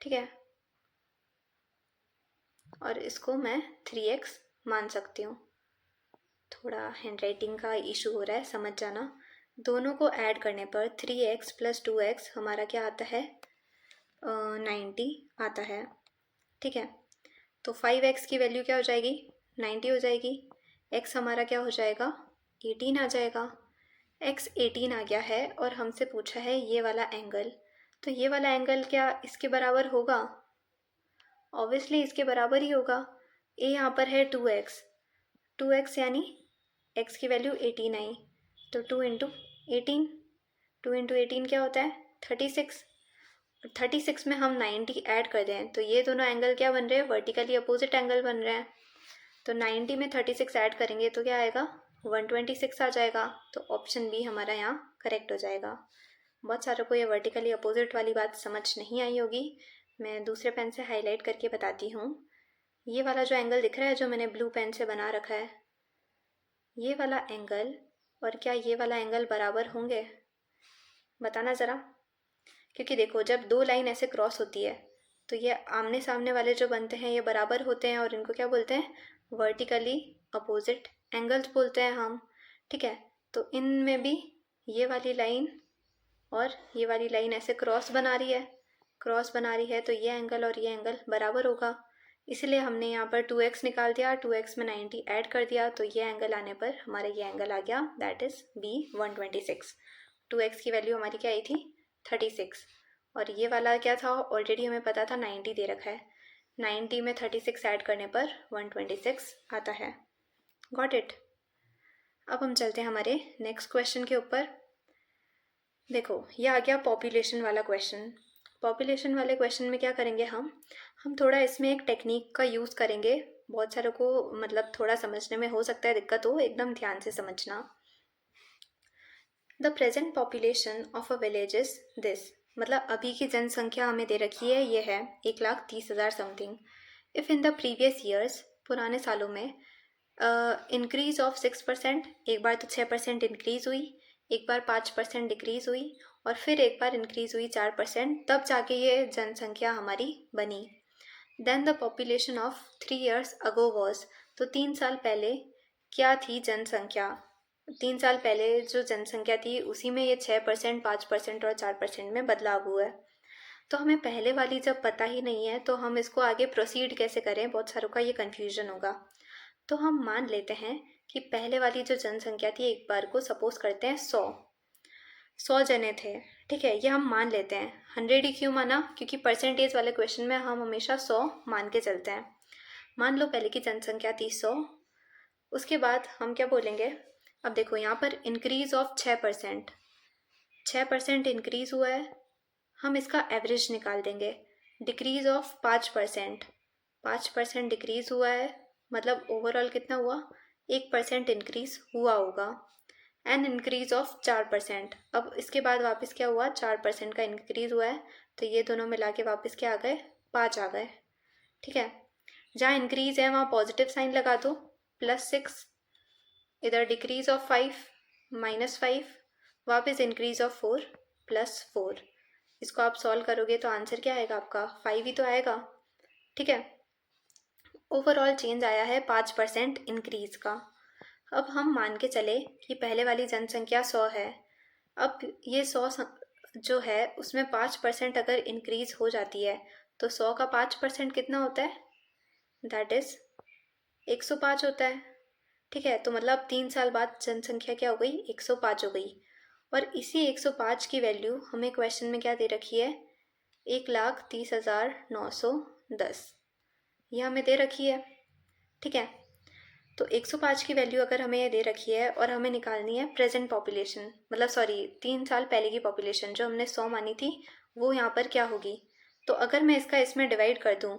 A: ठीक है, और इसको मैं 3x मान सकती हूँ। थोड़ा हैंडराइटिंग का इशू हो रहा है, समझ जाना। दोनों को ऐड करने पर 3x + 2x हमारा क्या आता है, 90 आता है। ठीक है, तो 5x की वैल्यू क्या हो जाएगी, 90 हो जाएगी। x हमारा क्या हो जाएगा, 18 आ जाएगा। x 18 आ गया है और हमसे पूछा है ये वाला एंगल, तो ये वाला एंगल क्या इसके बराबर होगा, ऑब्वियसली इसके बराबर ही होगा। a यहाँ पर है 2x यानी x की वैल्यू 18 आई, तो 2 × 18, 2 × 18 क्या होता है, 36। 36 में हम 90 ऐड कर दें तो ये दोनों एंगल क्या बन रहे हैं, वर्टिकली अपोजिट एंगल बन रहे हैं। तो 90 में 36 ऐड करेंगे तो क्या आएगा, 126 आ जाएगा। तो ऑप्शन बी हमारा यहाँ करेक्ट हो जाएगा। बहुत सारों को ये वर्टिकली अपोजिट वाली बात समझ नहीं आई होगी, मैं दूसरे पेन से हाईलाइट करके बताती हूँ। ये वाला जो एंगल दिख रहा है जो मैंने ब्लू पेन से बना रखा है, ये वाला एंगल और क्या ये वाला एंगल बराबर होंगे, बताना ज़रा। क्योंकि देखो जब दो लाइन ऐसे क्रॉस होती है तो ये आमने सामने वाले जो बनते हैं ये बराबर होते हैं और इनको क्या बोलते हैं, वर्टिकली अपोजिट एंगल्स बोलते हैं हम। ठीक है, तो इनमें भी ये वाली लाइन और ये वाली लाइन ऐसे क्रॉस बना रही है, तो ये एंगल और ये एंगल बराबर होगा। इसलिए हमने यहाँ पर 2x निकाल दिया, 2x में 90 ऐड कर दिया, तो ये एंगल आने पर हमारा ये एंगल आ गया, दैट इज़ B 126। 2x की वैल्यू हमारी क्या आई थी, 36, और ये वाला क्या था, ऑलरेडी हमें पता था 90 दे रखा है। 90 में 36 ऐड करने पर 126 आता है। Got it. अब हम चलते हैं हमारे नेक्स्ट क्वेश्चन के ऊपर। देखो ये आ गया पॉपुलेशन वाला क्वेश्चन। पॉपुलेशन वाले क्वेश्चन में क्या करेंगे हम थोड़ा इसमें एक टेक्निक का यूज़ करेंगे। बहुत सारों को मतलब थोड़ा समझने में हो सकता है दिक्कत हो, एकदम ध्यान से समझना। The present population of a village is this, मतलब अभी की जनसंख्या हमें दे रखी है, ये है 1,30,000 something. If in the previous years, पुराने सालों में, इंक्रीज ऑफ 6%, एक बार तो 6% इंक्रीज़ हुई, एक बार 5% डिक्रीज़ हुई, और फिर एक बार इंक्रीज़ हुई 4%, तब जाके ये जनसंख्या हमारी बनी। Then the population of 3 years ago was, तो 3 साल पहले क्या थी जनसंख्या, 3 साल पहले जो जनसंख्या थी उसी में ये 6%, 5% और 4% में बदलाव हुआ है। तो हमें पहले वाली जब पता ही नहीं है तो हम इसको आगे प्रोसीड कैसे करें, बहुत सारों का ये कन्फ्यूजन होगा। तो हम मान लेते हैं कि पहले वाली जो जनसंख्या थी, एक बार को सपोज करते हैं 100 जने थे। ठीक है, ये हम मान लेते हैं। 100 ही क्यों माना, क्योंकि परसेंटेज वाले क्वेश्चन में हम हमेशा 100 मान के चलते हैं। मान लो पहले की जनसंख्या थी 100, उसके बाद हम क्या बोलेंगे, अब देखो यहाँ पर इंक्रीज़ ऑफ 6%, 6% इंक्रीज़ हुआ है, हम इसका एवरेज निकाल देंगे। डिक्रीज़ ऑफ 5%, 5% डिक्रीज़ हुआ है, मतलब ओवरऑल कितना हुआ, 1% इंक्रीज़ हुआ होगा। एंड इंक्रीज़ ऑफ 4%, अब इसके बाद वापस क्या हुआ, 4% का इंक्रीज़ हुआ है, तो ये दोनों मिला के वापस क्या आ गए, 5 आ गए। ठीक है, जहाँ इंक्रीज़ है वहाँ पॉजिटिव साइन लगा दो, +6, इधर डिक्रीज ऑफ 5 -5, वापस इंक्रीज ऑफ 4 +4। इसको आप सॉल्व करोगे तो आंसर क्या आएगा आपका, 5 ही तो आएगा। ठीक है, ओवरऑल चेंज आया है 5% इंक्रीज का। अब हम मान के चले कि पहले वाली जनसंख्या 100 है, अब ये 100 जो है उसमें 5% अगर इंक्रीज हो जाती है तो 100 का 5% कितना होता है, दैट इज 105 होता है। ठीक है, तो मतलब 3 साल बाद जनसंख्या क्या हो गई, 105 हो गई। और इसी 105 की वैल्यू हमें क्वेश्चन में क्या दे रखी है, 1,30,910, ये हमें दे रखी है। ठीक है, तो 105 की वैल्यू अगर हमें ये दे रखी है और हमें निकालनी है प्रेजेंट पॉपुलेशन, मतलब सॉरी 3 साल पहले की पॉपुलेशन जो हमने 100 मानी थी वो यहाँ पर क्या होगी। तो अगर मैं इसका इसमें डिवाइड कर दूँ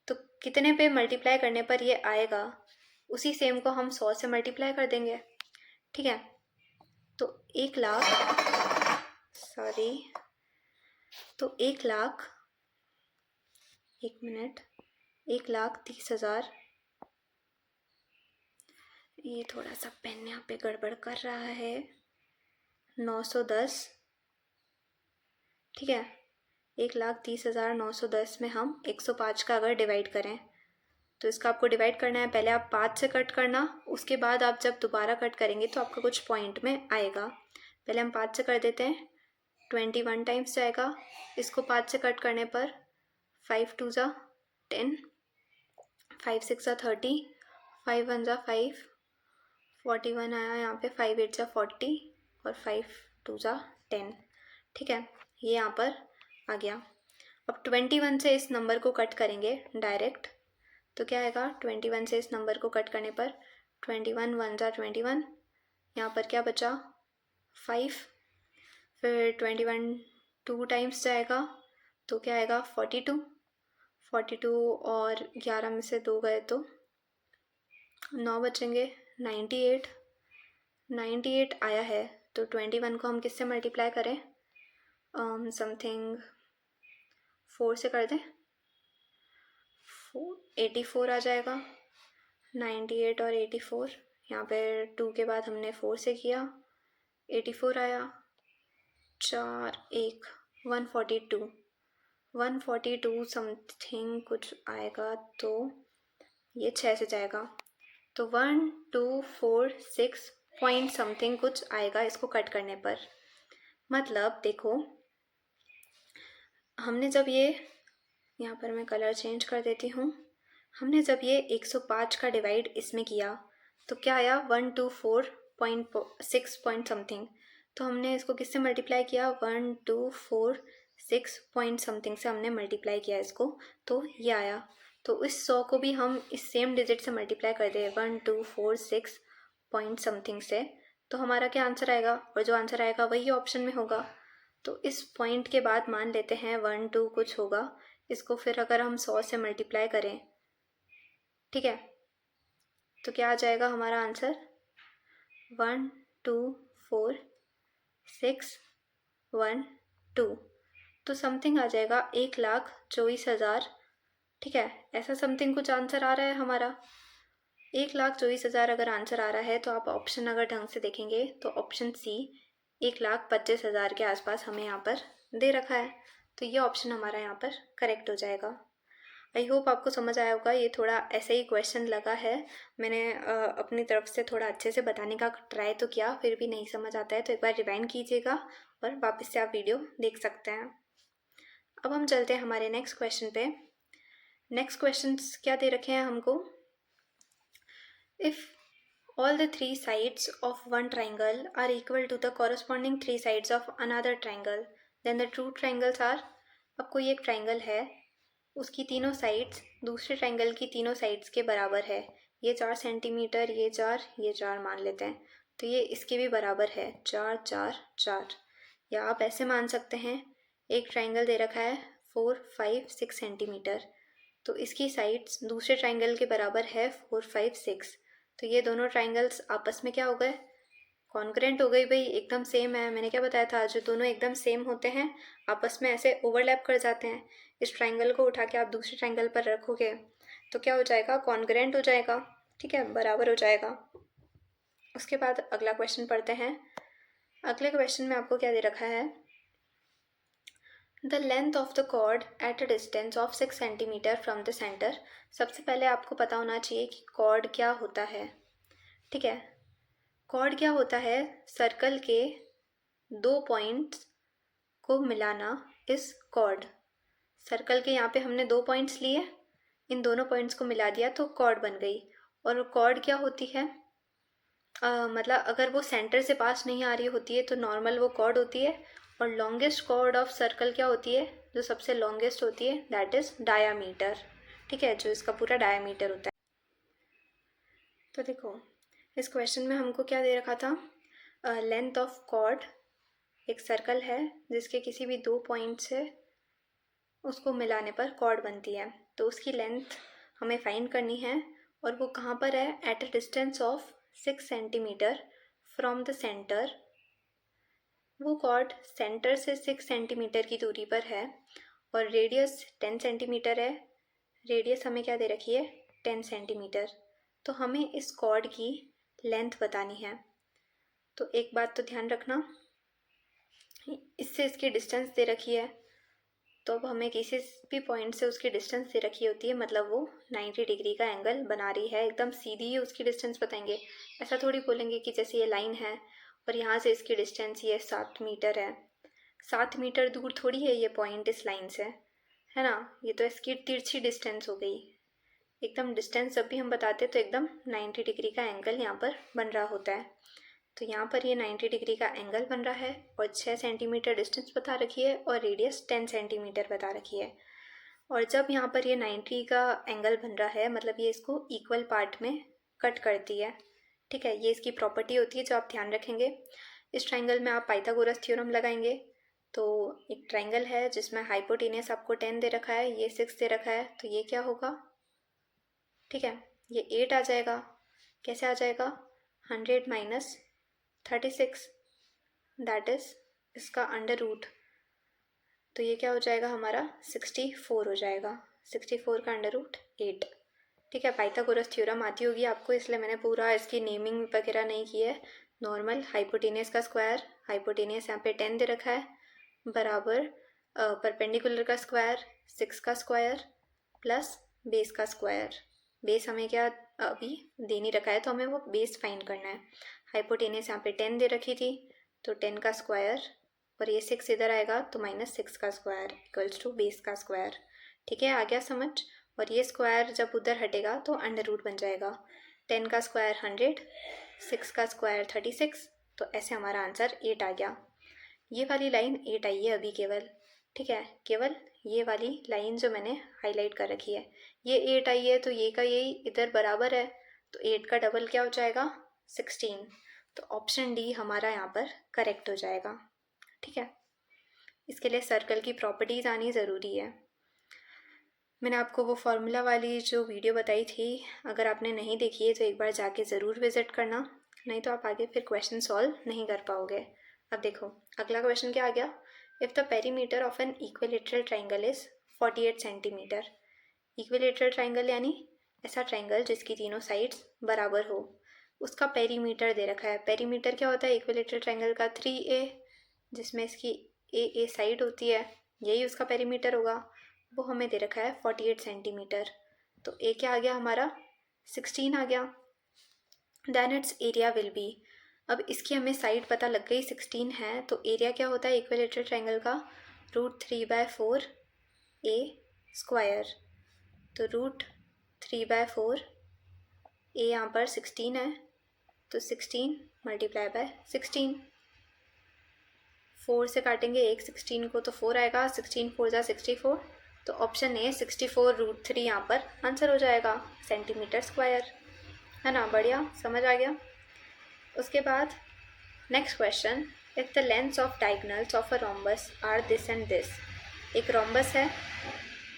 A: तो कितने पे मल्टीप्लाई करने पर ये आएगा, उसी सेम को हम 100 से मल्टीप्लाई कर देंगे। ठीक है, तो 1,30,000, ये थोड़ा सा पेन यहाँ पे गड़बड़ कर रहा है, 910। ठीक है, 1,30,910 में हम 105 का अगर डिवाइड करें तो इसका आपको डिवाइड करना है, पहले आप 5 से कट करना, उसके बाद आप जब दोबारा कट करेंगे तो आपका कुछ पॉइंट में आएगा। पहले हम 5 से कर देते हैं, 21 टाइम्स जाएगा। इसको 5 से कट करने पर 5 2 ज़ा 10, 5 6 ज़ा 30, 5 1 ज़ा 5, 41 आया यहाँ पे, 5 8 ज़ा 40 और 5 2 ज़ा 10। ठीक है, ये यहाँ पर आ गया। अब 21 से इस नंबर को कट करेंगे डायरेक्ट तो क्या आएगा, 21 से इस नंबर को कट करने पर 21 1 ज़ा 21, यहाँ पर क्या बचा 5, फिर 21 2 टाइम्स जाएगा तो क्या आएगा 42, 42 और 11 में से 2 गए तो 9 बचेंगे, 98, 98 आया है। तो 21 को हम किससे मल्टीप्लाई करें, समथिंग 4 से कर दें, 84 आ जाएगा। 98 और 84, यहाँ पे 2 के बाद हमने 4 से किया, 84 आया, 4 1 142, 142 समथिंग कुछ आएगा तो ये 6 से जाएगा तो 1 2 4 6 पॉइंट समथिंग कुछ आएगा इसको कट करने पर। मतलब देखो हमने जब ये, यहाँ पर मैं कलर चेंज कर देती हूँ, हमने जब ये 105 का डिवाइड इसमें किया तो क्या आया 124.6 पॉइंट समथिंग, तो हमने इसको किससे मल्टीप्लाई किया, 1246 पॉइंट समथिंग से हमने मल्टीप्लाई किया इसको, तो ये आया। तो इस 100 को भी हम इस सेम डिजिट से मल्टीप्लाई कर दें 1246 पॉइंट समथिंग से, तो हमारा क्या आंसर आएगा, और जो आंसर आएगा वही ऑप्शन में होगा। तो इस पॉइंट के बाद मान लेते हैं 1 2 कुछ होगा, इसको फिर अगर हम 100 से मल्टीप्लाई करें, ठीक है, तो क्या आ जाएगा हमारा आंसर 124,612, तो समथिंग आ जाएगा 1,24,000। ठीक है, ऐसा समथिंग कुछ आंसर आ रहा है हमारा। 1,24,000 अगर आंसर आ रहा है तो आप ऑप्शन अगर ढंग से देखेंगे तो ऑप्शन सी 1,25,000 के आसपास हमें यहाँ पर दे रखा है, तो ये ऑप्शन हमारा यहाँ पर करेक्ट हो जाएगा। आई होप आपको समझ आया होगा, ये थोड़ा ऐसे ही क्वेश्चन लगा है, मैंने अपनी तरफ से थोड़ा अच्छे से बताने का ट्राई तो किया, फिर भी नहीं समझ आता है तो एक बार रिवाइंड कीजिएगा और वापस से आप वीडियो देख सकते हैं। अब हम चलते हैं हमारे नेक्स्ट क्वेश्चन पे। नेक्स्ट क्वेश्चन क्या दे रखे हैं हमको, if all the 3 sides of one triangle are equal to the corresponding 3 sides of another triangle, then the true triangles are। अब कोई एक ट्राइंगल है, उसकी तीनों साइड्स दूसरे ट्राइंगल की तीनों साइड्स के बराबर है, ये 4 सेंटीमीटर, ये 4 मान लेते हैं, तो ये इसके भी बराबर है 4 4 4। या आप ऐसे मान सकते हैं, एक ट्राइंगल दे रखा है 4 5 6 सेंटीमीटर, तो इसकी साइड्स दूसरे ट्राइंगल के बराबर है 4 5 6, तो ये दोनों ट्राइंगल्स आपस में क्या हो गए, कॉन्करेंट हो गई भाई, एकदम सेम है। मैंने क्या बताया था, जो दोनों एकदम सेम होते हैं आपस में ऐसे ओवरलैप कर जाते हैं, इस ट्राइंगल को उठा के आप दूसरे ट्राइंगल पर रखोगे तो क्या हो जाएगा, कॉन्करेंट हो जाएगा। ठीक है, बराबर हो जाएगा। उसके बाद अगला क्वेश्चन पढ़ते हैं। अगले क्वेश्चन में आपको क्या दे रखा है, the length of the chord at a distance of 6 centimetre from the centre. सबसे पहले आपको पता होना चाहिए कि कॉर्ड क्या होता है। ठीक है, कॉर्ड क्या होता है, सर्कल के दो पॉइंट्स को मिलाना इस कॉर्ड। सर्कल के यहाँ पे हमने दो पॉइंट्स लिए, इन दोनों पॉइंट्स को मिला दिया तो कॉर्ड बन गई। और कॉर्ड क्या होती है, मतलब अगर वो सेंटर से पास नहीं आ रही होती है तो नॉर्मल वो कॉर्ड होती है। और लॉन्गेस्ट कॉर्ड ऑफ सर्कल क्या होती है, जो सबसे लॉन्गेस्ट होती है, दैट इज़ डायामीटर। ठीक है, जो इसका पूरा डायामीटर होता है। तो देखो इस क्वेश्चन में हमको क्या दे रखा था, लेंथ ऑफ कॉर्ड। एक सर्कल है जिसके किसी भी दो पॉइंट से उसको मिलाने पर कॉर्ड बनती है, तो उसकी लेंथ हमें फाइंड करनी है। और वो कहाँ पर है, eight a distance of 6 centimetre from the centre. वो कॉर्ड सेंटर से 6 सेंटीमीटर की दूरी पर है और रेडियस 10 सेंटीमीटर है। रेडियस हमें क्या दे रखी है, 10 सेंटीमीटर। तो हमें इस कॉर्ड की लेंथ बतानी है। तो एक बात तो ध्यान रखना, इससे इसकी डिस्टेंस दे रखी है, तो अब हमें किसी भी पॉइंट से उसकी डिस्टेंस दे रखी होती है, मतलब वो 90 डिग्री का एंगल बना रही है। एकदम सीधी ही उसकी डिस्टेंस बताएंगे, ऐसा थोड़ी बोलेंगे कि जैसे ये लाइन है और यहाँ से इसकी डिस्टेंस ये 7 मीटर है। 7 मीटर दूर थोड़ी है ये पॉइंट इस लाइन से, है ना। ये तो इसकी तिरछी डिस्टेंस हो गई। एकदम डिस्टेंस जब भी हम बताते हैं तो एकदम 90 डिग्री का एंगल यहाँ पर बन रहा होता है। तो यहाँ पर ये 90 डिग्री का एंगल बन रहा है और 6 सेंटीमीटर डिस्टेंस बता रखी है और रेडियस 10 सेंटीमीटर बता रखी है। और जब यहाँ पर ये 90 का एंगल बन रहा है, मतलब ये इसको इक्वल पार्ट में कट करती है। ठीक है, ये इसकी प्रॉपर्टी होती है जो आप ध्यान रखेंगे। इस ट्राइंगल में आप पाइथागोरस थ्योरम लगाएंगे। तो एक ट्राइंगल है जिसमें हाइपोटेनियस आपको 10 दे रखा है, ये 6 दे रखा है, तो ये क्या होगा, ठीक है, ये 8 आ जाएगा। कैसे आ जाएगा, 100 माइनस 36, दैट इज़ इसका अंडर रूट। तो ये क्या हो जाएगा हमारा, 64 हो जाएगा। 64 का अंडर रूट 8। ठीक है, पाइथागोरस थ्योरम आती होगी आपको, इसलिए मैंने पूरा इसकी नेमिंग वगैरह नहीं की है। नॉर्मल हाइपोटेनियस का स्क्वायर, हाइपोटेनियस यहाँ पे 10 दे रखा है, बराबर परपेंडिकुलर का स्क्वायर 6 का स्क्वायर प्लस बेस का स्क्वायर। बेस हमें क्या अभी दे नहीं रखा है, तो हमें वो बेस फाइंड करना है। हाइपोटेनियस यहाँ पे 10 दे रखी थी, तो 10 का स्क्वायर और ये 6 इधर आएगा तो -6 का स्क्वायर इक्वल्स टू बेस का स्क्वायर। ठीक है, आ गया समझ। और ये स्क्वायर जब उधर हटेगा तो अंडर रूट बन जाएगा। 10 का स्क्वायर 100, 6 का स्क्वायर 36, तो ऐसे हमारा आंसर 8 आ गया। ये वाली लाइन 8 आई है अभी केवल। ठीक है, केवल ये वाली लाइन जो मैंने हाईलाइट कर रखी है, ये 8 आई है, तो ये का यही इधर बराबर है, तो 8 का डबल क्या हो जाएगा, 16। तो ऑप्शन डी हमारा यहाँ पर करेक्ट हो जाएगा। ठीक है, इसके लिए सर्कल की प्रॉपर्टीज़ आनी ज़रूरी है। मैंने आपको वो फार्मूला वाली जो वीडियो बताई थी, अगर आपने नहीं देखी है तो एक बार जाके ज़रूर विज़िट करना, नहीं तो आप आगे फिर क्वेश्चन सॉल्व नहीं कर पाओगे। अब देखो अगला क्वेश्चन क्या आ गया, if the perimeter of an equilateral triangle is 48 centimetre. Equilateral triangle यानी ऐसा ट्राइंगल जिसकी तीनों साइड्स बराबर हो, उसका पेरीमीटर दे रखा है। पेरीमीटर क्या होता है इक्विलेटरल ट्राइंगल का, 3a, जिसमें इसकी ए साइड होती है, यही उसका पेरीमीटर होगा। वो हमें दे रखा है 48 सेंटीमीटर। तो ए क्या आ गया हमारा, 16 आ गया। Then its area will be, अब इसकी हमें साइड पता लग गई 16 है, तो एरिया क्या होता है इक्विलेटरल ट्राइंगल का, √3/4 ए स्क्वायर। तो √3/4 ए यहाँ पर 16 है, तो 16 × 16। 4 से काटेंगे एक 16 को तो 4 आएगा, 16 4 जा 64, तो ऑप्शन ए 64√3 यहाँ पर आंसर हो जाएगा, सेंटीमीटर स्क्वायर, है ना। बढ़िया, समझ आ गया। उसके बाद next question, if the lengths of diagonals of a rhombus are this and this. एक रोम्बस है,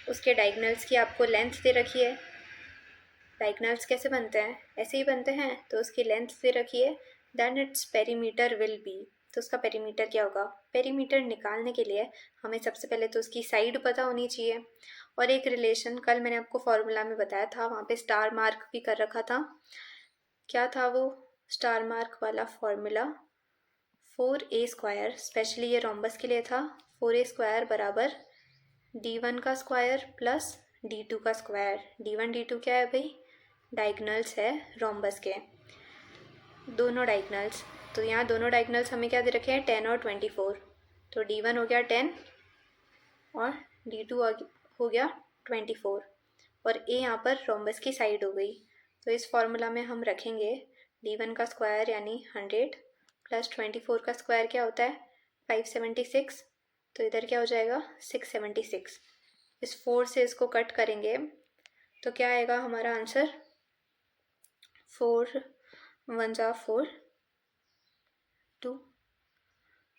A: उसके डायगोनल्स की आपको लेंथ दे रखी है। डायगोनल्स कैसे बनते हैं, ऐसे ही बनते हैं, तो उसकी लेंथ दे रखी है। Then its perimeter will be, तो उसका पेरीमीटर क्या होगा। पेरीमीटर निकालने के लिए हमें सबसे पहले तो उसकी साइड पता होनी चाहिए। और एक रिलेशन कल मैंने आपको फॉर्मूला में बताया था, वहाँ पे स्टार मार्क भी कर रखा था। क्या था वो स्टार मार्क वाला फॉर्मूला, 4a², स्पेशली ये रोम्बस के लिए था। 4a² बराबर d1 का स्क्वायर प्लस d2 का स्क्वायर। d1 d2 क्या है भाई, डायगोनल्स है रोम्बस के, दोनों डायगोनल्स। तो यहाँ दोनों डायगोनल्स हमें क्या दे रखे हैं, 10 और 24। तो D1 हो गया 10 और D2 हो गया 24 और A यहाँ पर रोम्बस की साइड हो गई। तो इस फॉर्मूला में हम रखेंगे D1 का स्क्वायर यानी 100 प्लस 24 का स्क्वायर क्या होता है 576। तो इधर क्या हो जाएगा 676। इस 4 से इसको कट करेंगे तो क्या आएगा हमारा आंसर 4 1 जा 4 2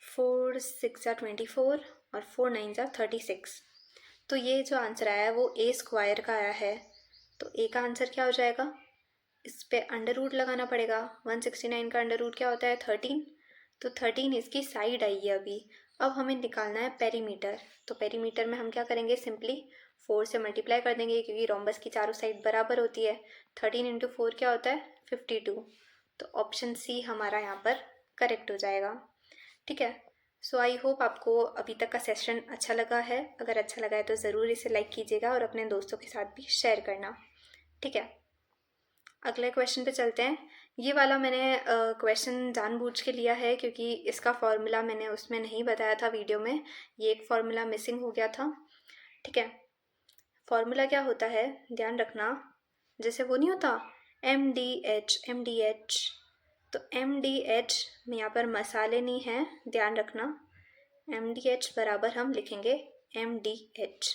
A: 4 6 जा 24 और 4 9 जा 36। तो ये जो आंसर आया है वो ए स्क्वायर का आया है। तो ए का आंसर क्या हो जाएगा, इस पे अंडर रूट लगाना पड़ेगा। 169 का अंडर रूट क्या होता है 13। तो 13 इसकी साइड आई है अभी। अब हमें निकालना है पेरीमीटर। तो पेरीमीटर में हम क्या करेंगे, सिंपली 4 से मल्टीप्लाई कर देंगे क्योंकि रोम्बस की चारों साइड बराबर होती है। 13 इंटू 4 क्या होता है 52। तो ऑप्शन सी हमारा यहाँ पर करेक्ट हो जाएगा। ठीक है। सो आई होप आपको अभी तक का सेशन अच्छा लगा है। अगर अच्छा लगा है तो ज़रूर इसे लाइक कीजिएगा और अपने दोस्तों के साथ भी शेयर करना। ठीक है, अगले क्वेश्चन पे चलते हैं। ये वाला मैंने क्वेश्चन जानबूझ के लिया है क्योंकि इसका फॉर्मूला मैंने उसमें नहीं बताया था वीडियो में। ये एक फॉर्मूला मिसिंग हो गया था। ठीक है, फॉर्मूला क्या होता है ध्यान रखना, जैसे वो नहीं होता MDH। तो MDH में यहाँ पर मसाले नहीं हैं, ध्यान रखना। MDH बराबर हम लिखेंगे MDH।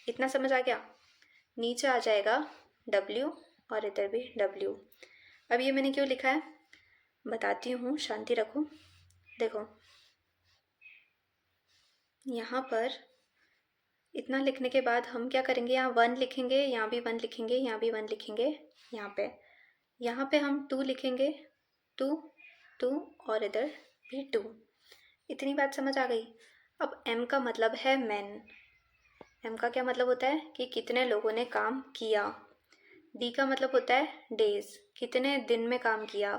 A: इतना समझ आ गया। नीचे आ जाएगा W और इधर भी W। अब ये मैंने क्यों लिखा है बताती हूँ, शांति रखो। देखो यहाँ पर इतना लिखने के बाद हम क्या करेंगे, यहाँ 1 लिखेंगे, यहाँ भी 1 लिखेंगे, यहाँ भी 1 लिखेंगे, यहाँ पे हम 2 लिखेंगे, 2 2 और इधर भी 2। इतनी बात समझ आ गई। अब M का मतलब है मैन। M का क्या मतलब होता है कि कितने लोगों ने काम किया। D का मतलब होता है डेज, कितने दिन में काम किया।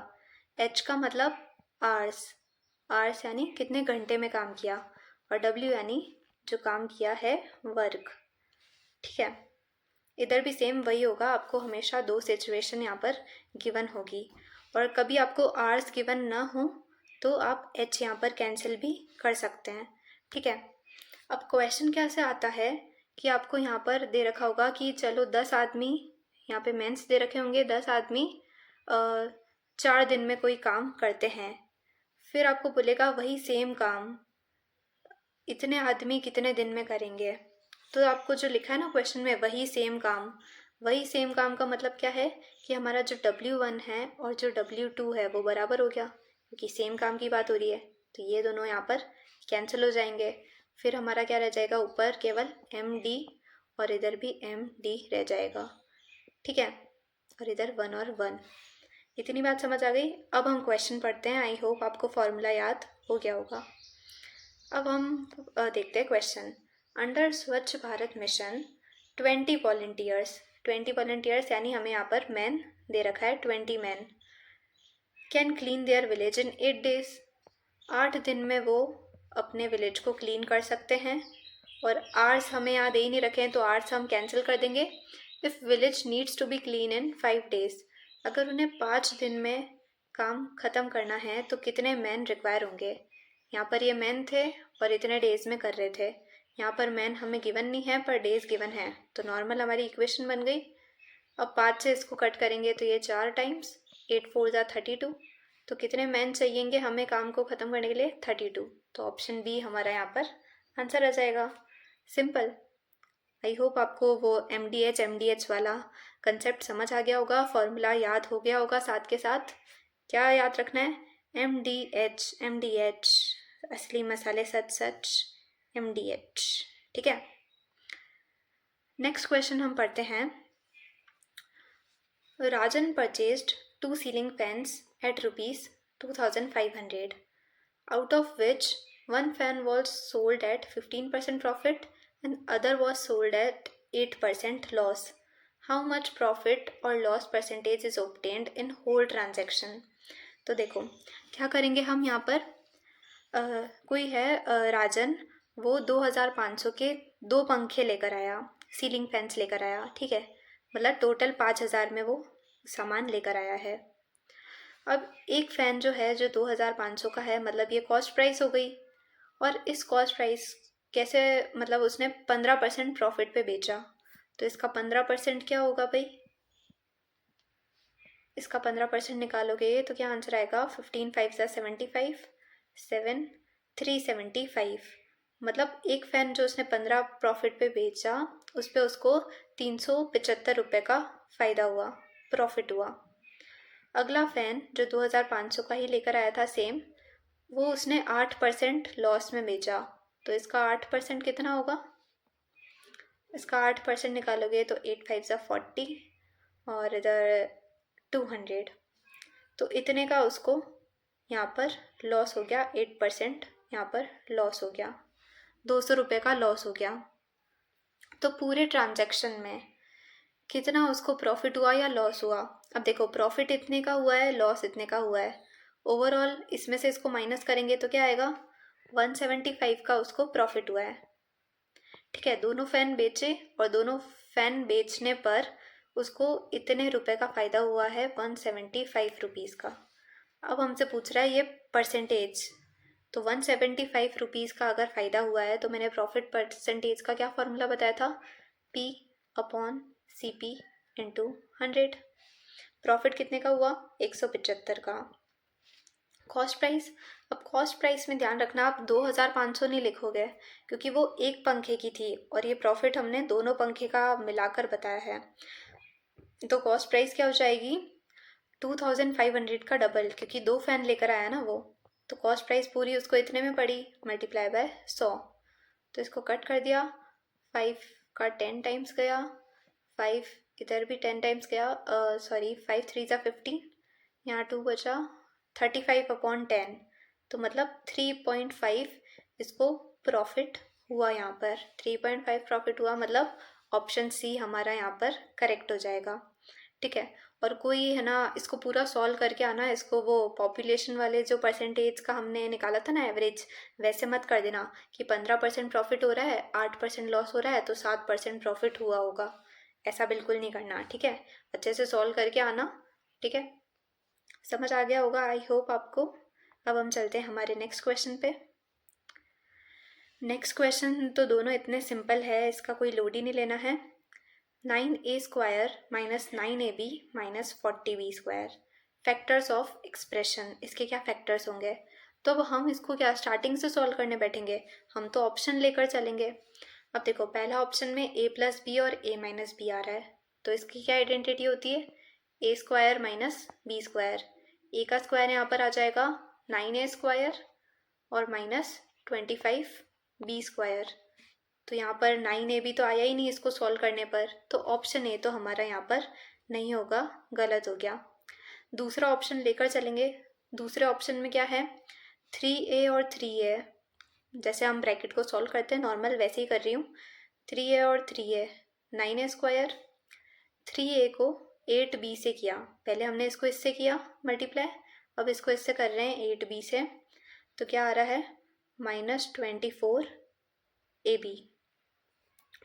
A: H का मतलब आवर्स यानी कितने घंटे में काम किया। और W यानी जो काम किया है वर्क। ठीक है, इधर भी सेम वही होगा। आपको हमेशा 2 सिचुएशन यहाँ पर गिवन होगी और कभी आपको आवर्स गिवन ना हो तो आप H यहाँ पर कैंसिल भी कर सकते हैं। ठीक है, अब क्वेश्चन कैसे आता है कि आपको यहाँ पर दे रखा होगा कि चलो 10 आदमी, यहाँ पे मेंस दे रखे होंगे 10 आदमी 4 दिन में कोई काम करते हैं। फिर आपको बोलेगा वही सेम काम इतने आदमी कितने दिन में करेंगे। तो आपको जो लिखा है ना क्वेश्चन में वही सेम काम का मतलब क्या है कि हमारा जो W1 है और जो W2 है वो बराबर हो गया क्योंकि सेम काम की बात हो रही है। तो ये दोनों यहाँ पर कैंसिल हो जाएंगे। फिर हमारा क्या रह जाएगा, ऊपर केवल MD और इधर भी MD रह जाएगा। ठीक है, और इधर 1 और 1। इतनी बात समझ आ गई। अब हम क्वेश्चन पढ़ते हैं। आई होप आपको फॉर्मूला याद हो गया होगा। अब हम देखते हैं क्वेश्चन। अंडर स्वच्छ भारत मिशन 20 वॉलंटियर्स यानी हमें यहाँ पर मैन दे रखा है 20 man can clean their village in 8 days। 8 दिन में वो अपने विलेज को क्लीन कर सकते हैं। और आवर्स हमें यहाँ दे ही नहीं रखे हैं तो आवर्स हम कैंसिल कर देंगे। If village needs to be clean in 5 days, अगर उन्हें 5 दिन में काम ख़त्म करना है तो कितने मैन रिक्वायर होंगे। यहाँ पर ये मैन थे और इतने डेज में कर रहे थे। यहाँ पर मैन हमें गिवन नहीं है पर डेज गिवन है। तो नॉर्मल हमारी इक्वेशन बन गई। अब 5 से इसको कट करेंगे तो ये 4 टाइम्स 8 4 जा 32। तो कितने मैन चाहिएंगे हमें काम को ख़त्म करने के लिए 32। तो ऑप्शन बी हमारा यहाँ पर आंसर आ जाएगा। सिंपल। आई होप आपको वो MDH वाला कंसेप्ट समझ आ गया होगा, फॉर्मूला याद हो गया होगा। साथ के साथ क्या याद रखना है, MDH असली मसाले सच MDH। ठीक है, नेक्स्ट क्वेश्चन हम पढ़ते हैं। Rajan purchased 2 ceiling fans at ₹2500, out of which one fan was sold at 15% profit and other was sold at 8% loss. How much profit or loss percentage is obtained in whole transaction? तो देखो क्या करेंगे हम यहाँ पर। कोई है राजन, वो 2500 के 2 पंखे लेकर आया, सीलिंग फैंस लेकर आया। ठीक है, मतलब टोटल 5000 में वो सामान लेकर आया है। अब एक फ़ैन जो है जो 2500 का है, मतलब ये कॉस्ट प्राइस हो गई। और इस कॉस्ट प्राइस कैसे, मतलब उसने 15% प्रॉफिट पे बेचा, तो इसका 15% क्या होगा भाई? इसका 15% निकालोगे तो क्या आंसर आएगा? 15 5 75, 7 375। मतलब एक फ़ैन जो उसने 15 प्रॉफिट पे बेचा, उस पे उसको 375 रुपये का फ़ायदा हुआ, प्रॉफिट हुआ। अगला फ़ैन जो 2500 का ही लेकर आया था सेम, वो उसने 8% लॉस में बेचा, तो इसका 8% कितना होगा? इसका 8% निकालोगे तो 8 5 40 और इधर 200, तो इतने का उसको यहाँ पर लॉस हो गया। 8% यहाँ पर लॉस हो गया, 200 रुपये का लॉस हो गया। तो पूरे ट्रांजैक्शन में कितना उसको प्रॉफिट हुआ या लॉस हुआ? अब देखो, प्रॉफिट इतने का हुआ है, लॉस इतने का हुआ है। ओवरऑल इसमें से इसको माइनस करेंगे तो क्या आएगा? 175 का उसको प्रॉफिट हुआ है। ठीक है, दोनों फ़ैन बेचे और दोनों फ़ैन बेचने पर उसको इतने रुपए का फ़ायदा हुआ है, 175 रुपीज़ का। अब हमसे पूछ रहा है ये परसेंटेज, तो 175 रुपीज़ का अगर फ़ायदा हुआ है तो मैंने प्रॉफिट परसेंटेज का क्या फॉर्मूला बताया था? P/CP into 100। प्रॉफिट कितने का हुआ? 175 का। कॉस्ट प्राइस, अब कॉस्ट प्राइस में ध्यान रखना, आप 2500 नहीं लिखोगे क्योंकि वो एक पंखे की थी और ये प्रॉफिट हमने दोनों पंखे का मिलाकर बताया है। तो कॉस्ट प्राइस क्या हो जाएगी? 2500 का डबल, क्योंकि 2 फ़ैन लेकर आया ना वो, तो कॉस्ट प्राइस पूरी उसको इतने में पड़ी, मल्टीप्लाई बाय 100। तो इसको कट कर दिया, 5 का 10 टाइम्स गया, 5 इधर भी 10 टाइम्स गया, सॉरी 5 3 ज़ा 15, यहाँ 2 बचा, 35/10, तो मतलब 3.5 इसको प्रॉफिट हुआ। यहाँ पर 3.5 प्रॉफिट हुआ, मतलब ऑप्शन सी हमारा यहाँ पर करेक्ट हो जाएगा। ठीक है, और कोई है ना, इसको पूरा सॉल्व करके आना, इसको वो पॉपुलेशन वाले जो परसेंटेज का हमने निकाला था ना एवरेज, वैसे मत कर देना कि 15% प्रॉफिट हो रहा है, 8% लॉस हो रहा है तो 7% प्रॉफिट हुआ होगा। ऐसा बिल्कुल नहीं करना, ठीक है? अच्छे से सॉल्व करके आना, ठीक है? समझ आ गया होगा आई होप आपको। अब हम चलते हैं हमारे नेक्स्ट क्वेश्चन पे। नेक्स्ट क्वेश्चन तो दोनों इतने सिंपल है, इसका कोई लोड ही नहीं लेना है। 9a² minus 9ab minus 40b², factors of expression, इसके क्या फैक्टर्स होंगे? तो अब हम इसको क्या स्टार्टिंग से सॉल्व करने बैठेंगे? हम तो ऑप्शन लेकर चलेंगे। अब देखो, पहला ऑप्शन में a+b और a-b आ रहा है, तो इसकी क्या आइडेंटिटी होती है? a² minus b²। a का स्क्वायर यहाँ पर आ जाएगा 9a² और माइनस 25b²। तो यहाँ पर 9ab तो आया ही नहीं इसको सॉल्व करने पर, तो ऑप्शन ए तो हमारा यहाँ पर नहीं होगा, गलत हो गया। दूसरा ऑप्शन लेकर चलेंगे। दूसरे ऑप्शन में क्या है? 3a और 3a, जैसे हम ब्रैकेट को सॉल्व करते हैं नॉर्मल, वैसे ही कर रही हूँ। 3a और 3a, 9a²। 3a को 8b से किया, पहले हमने इसको इससे किया मल्टीप्लाई, अब इसको इससे कर रहे हैं 8b से, तो क्या आ रहा है? -24ab,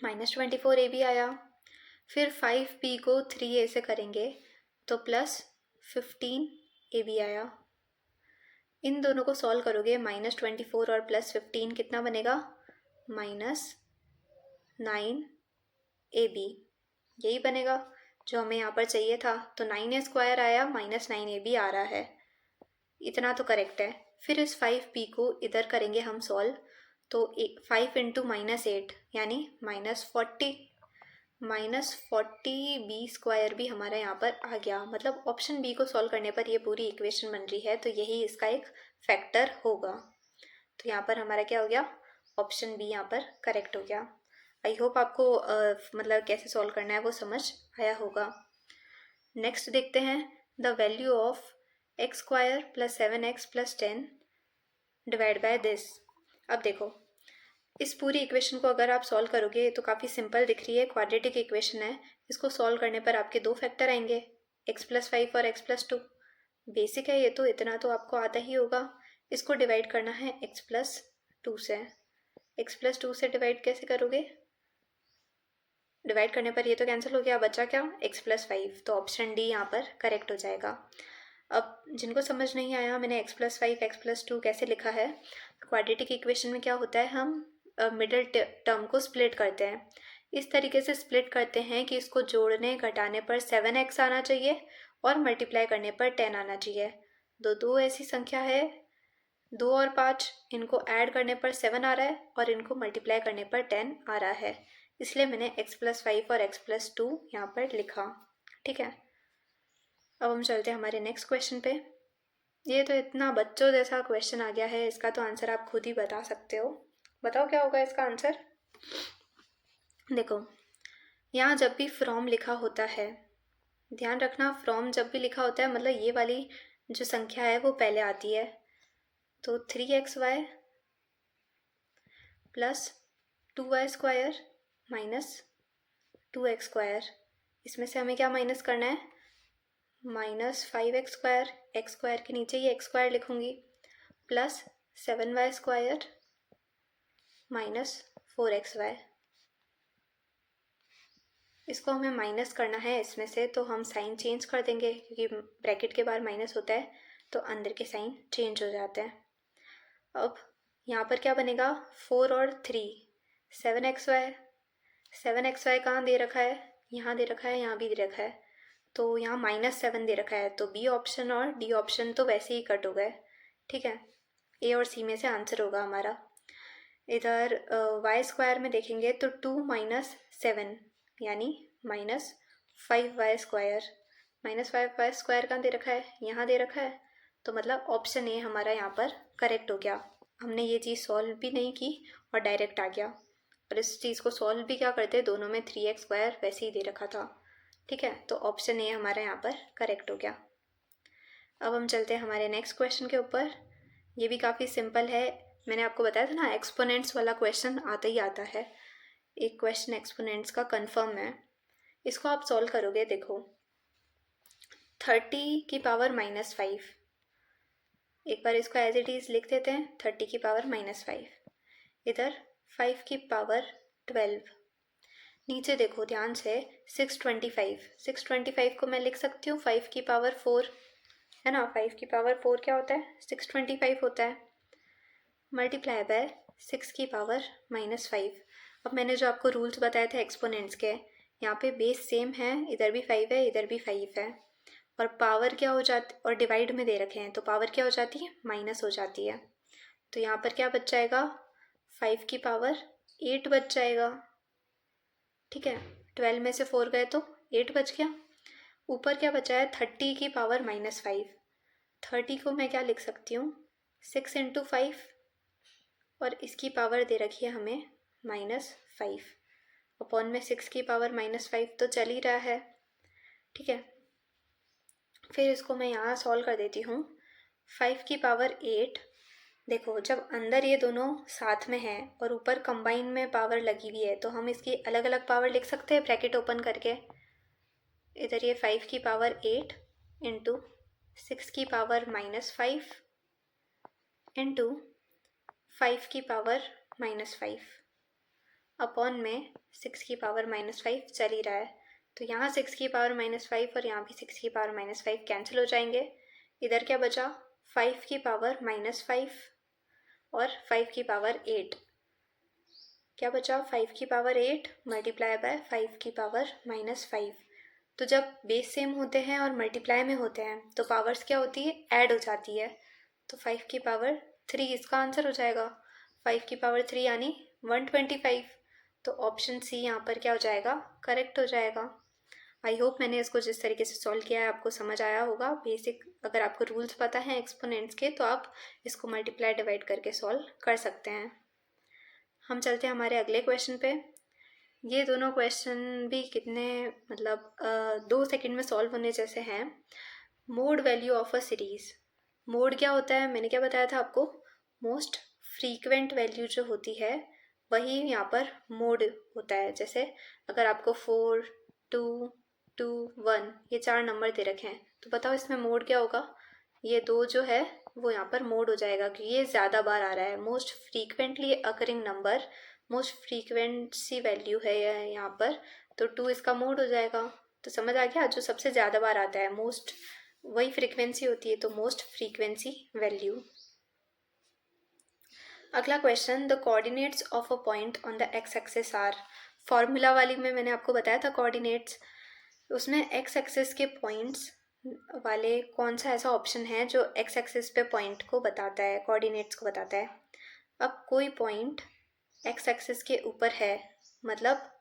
A: -24ab आया। फिर 5b को 3a से करेंगे तो +15ab आया। इन दोनों को सॉल्व करोगे, -24 और +15 कितना बनेगा? -9ab, यही बनेगा जो हमें यहाँ पर चाहिए था। तो 9a² आया, -9ab आ रहा है, इतना तो करेक्ट है। फिर इस 5b को इधर करेंगे हम सॉल्व, तो 5 इंटू -8 यानी -40, -40b² भी हमारा यहाँ पर आ गया। मतलब ऑप्शन बी को सॉल्व करने पर ये पूरी इक्वेशन बन रही है, तो यही इसका एक फैक्टर होगा। तो यहाँ पर हमारा क्या हो गया? ऑप्शन बी यहाँ पर करेक्ट हो गया। आई होप आपको मतलब कैसे सॉल्व करना है वो समझ आया होगा। नेक्स्ट देखते हैं, the value of x² + 7x + 10 divide by this. अब देखो, इस पूरी इक्वेशन को अगर आप सॉल्व करोगे तो काफ़ी सिंपल दिख रही है, क्वाड्रेटिक इक्वेशन है। इसको सॉल्व करने पर आपके 2 फैक्टर आएंगे, x+5 और x+2। बेसिक है ये तो, इतना तो आपको आता ही होगा। इसको डिवाइड करना है x+2 से। x+2 से डिवाइड कैसे करोगे? डिवाइड करने पर ये तो कैंसिल हो गया, बचा क्या? x+5, तो ऑप्शन डी यहाँ पर करेक्ट हो जाएगा। अब जिनको समझ नहीं आया मैंने x+5 x+2 कैसे लिखा है, क्वाड्रेटिक इक्वेशन में क्या होता है, हम मिडल टर्म को स्प्लिट करते हैं। इस तरीके से स्प्लिट करते हैं कि इसको जोड़ने घटाने पर 7x आना चाहिए और मल्टीप्लाई करने पर 10 आना चाहिए। दो ऐसी संख्या है 2 और 5, इनको ऐड करने पर 7 आ रहा है और इनको मल्टीप्लाई करने पर 10 आ रहा है, इसलिए मैंने x+5 और x+2 यहाँ पर लिखा। ठीक है, अब हम चलते हैं हमारे नेक्स्ट क्वेश्चन पे। ये तो इतना बच्चों जैसा क्वेश्चन आ गया है, इसका तो आंसर आप खुद ही बता सकते हो। बताओ क्या होगा इसका आंसर। देखो, यहाँ जब भी फ्रॉम लिखा होता है, ध्यान रखना फ्रॉम जब भी लिखा होता है मतलब ये वाली जो संख्या है वो पहले आती है। तो 3xy plus 2y² minus 2x², इसमें से हमें क्या माइनस करना है, -5x², x² के नीचे ये x² लिखूंगी, प्लस 7y² माइनस 4xy। इसको हमें माइनस करना है इसमें से, तो हम साइन चेंज कर देंगे क्योंकि ब्रैकेट के बाहर माइनस होता है तो अंदर के साइन चेंज हो जाते हैं। अब यहाँ पर क्या बनेगा, 4 और 3 7xy, 7xy कहाँ दे रखा है, यहाँ दे रखा है, यहाँ भी दे रखा है, तो यहाँ -7 दे रखा है, तो बी ऑप्शन और डी ऑप्शन तो वैसे ही कट हो गए। ठीक है, ए और सी में से आंसर होगा हमारा। इधर y² में देखेंगे तो 2 - 7 यानी -5y², -5y² कहाँ दे रखा है, यहाँ दे रखा है, तो मतलब ऑप्शन ए हमारा यहाँ पर करेक्ट हो गया। हमने ये चीज़ सॉल्व भी नहीं की और डायरेक्ट आ गया, और इस चीज़ को सॉल्व भी क्या करते, दोनों में 3x² वैसे ही दे रखा था। ठीक है, तो ऑप्शन ए हमारा यहाँ पर करेक्ट हो गया। अब हम चलते हैं हमारे नेक्स्ट क्वेश्चन के ऊपर। ये भी काफ़ी सिंपल है, मैंने आपको बताया था ना एक्सपोनेंट्स वाला क्वेश्चन आता ही आता है। एक क्वेश्चन एक्सपोनेंट्स का कंफर्म है, इसको आप सॉल्व करोगे। देखो 30 की पावर -5, एक बार इसको एज इट इज़ लिख देते हैं, 30 की पावर -5, इधर 5 की पावर 12, नीचे देखो ध्यान से 625 को मैं लिख सकती हूँ 5 की पावर 4, है ना, 5 की पावर 4 क्या होता है, 625 होता है, मल्टीप्लाई बाय 6 की पावर -5। अब मैंने जो आपको रूल्स बताए थे एक्सपोनेंट्स के, यहाँ पे बेस सेम है, इधर भी 5 है इधर भी 5 है, और पावर क्या हो जाती, और डिवाइड में दे रखे हैं तो पावर क्या हो जाती है, माइनस हो जाती है। तो यहाँ पर क्या बच जाएगा, 5 की पावर 8 बच जाएगा। ठीक है, 12 में से 4 गए तो 8 बच गया। ऊपर क्या बचा है, 30 की पावर -5, 30 को मैं क्या लिख सकती हूँ, 6 × 5, और इसकी पावर दे रखी है हमें -5, अपॉन में 6 की पावर -5 तो चल ही रहा है। ठीक है, फिर इसको मैं यहाँ सॉल्व कर देती हूँ। 5 की पावर 8, देखो जब अंदर ये दोनों साथ में हैं और ऊपर कंबाइन में पावर लगी हुई है तो हम इसकी अलग अलग पावर लिख सकते हैं ब्रैकेट ओपन करके। इधर ये 5 की पावर 8 इंटू 6 की पावर -5 इंटू 5 की पावर -5 अपॉन में 6 की पावर -5 चल ही रहा है, तो यहाँ 6 की पावर -5 और यहाँ भी 6 की पावर -5 कैंसिल हो जाएंगे। इधर क्या बचा, 5 की पावर -5 और 5 की पावर 8, क्या बचा, 5 की पावर 8 मल्टीप्लाई बाय 5 की पावर -5। तो जब बेस सेम होते हैं और मल्टीप्लाई में होते हैं तो पावर्स क्या होती है, ऐड हो जाती है। तो 5 की पावर 3 इसका आंसर हो जाएगा, 5 की पावर 3 यानी 125। तो ऑप्शन सी यहाँ पर क्या हो जाएगा, करेक्ट हो जाएगा। आई होप मैंने इसको जिस तरीके से सॉल्व किया है आपको समझ आया होगा। बेसिक अगर आपको रूल्स पता है एक्सपोनेंट्स के तो आप इसको मल्टीप्लाई डिवाइड करके सॉल्व कर सकते हैं। हम चलते हैं हमारे अगले क्वेश्चन पे। ये दोनों क्वेश्चन भी कितने मतलब 2 सेकंड में सॉल्व होने जैसे हैं। Mode value of a series, mode क्या होता है, मैंने क्या बताया था आपको, मोस्ट फ्रीक्वेंट वैल्यू जो होती है वही यहाँ पर मोड होता है। जैसे अगर आपको 4, 2, 2, 1 ये 4 नंबर दे रखे हैं तो बताओ इसमें मोड क्या होगा, ये 2 जो है वो यहाँ पर मोड हो जाएगा क्योंकि ये ज़्यादा बार आ रहा है। Most frequently occurring number, most frequency value है यहाँ पर, तो 2 इसका मोड हो जाएगा। तो समझ आ गया, जो सबसे ज़्यादा बार आता है मोस्ट वही फ्रीक्वेंसी होती है, तो मोस्ट फ्रीक्वेंसी वैल्यू। अगला question, the coordinates of a point on the X axis are. Formula वाली में मैंने आपको बताया था कोऑर्डिनेट्स, उसमें एक्स एक्सिस के पॉइंट्स वाले कौन सा ऐसा ऑप्शन है जो एक्स एक्सिस पे पॉइंट को बताता है, कोऑर्डिनेट्स को बताता है। अब कोई पॉइंट एक्स एक्सिस के ऊपर है, मतलब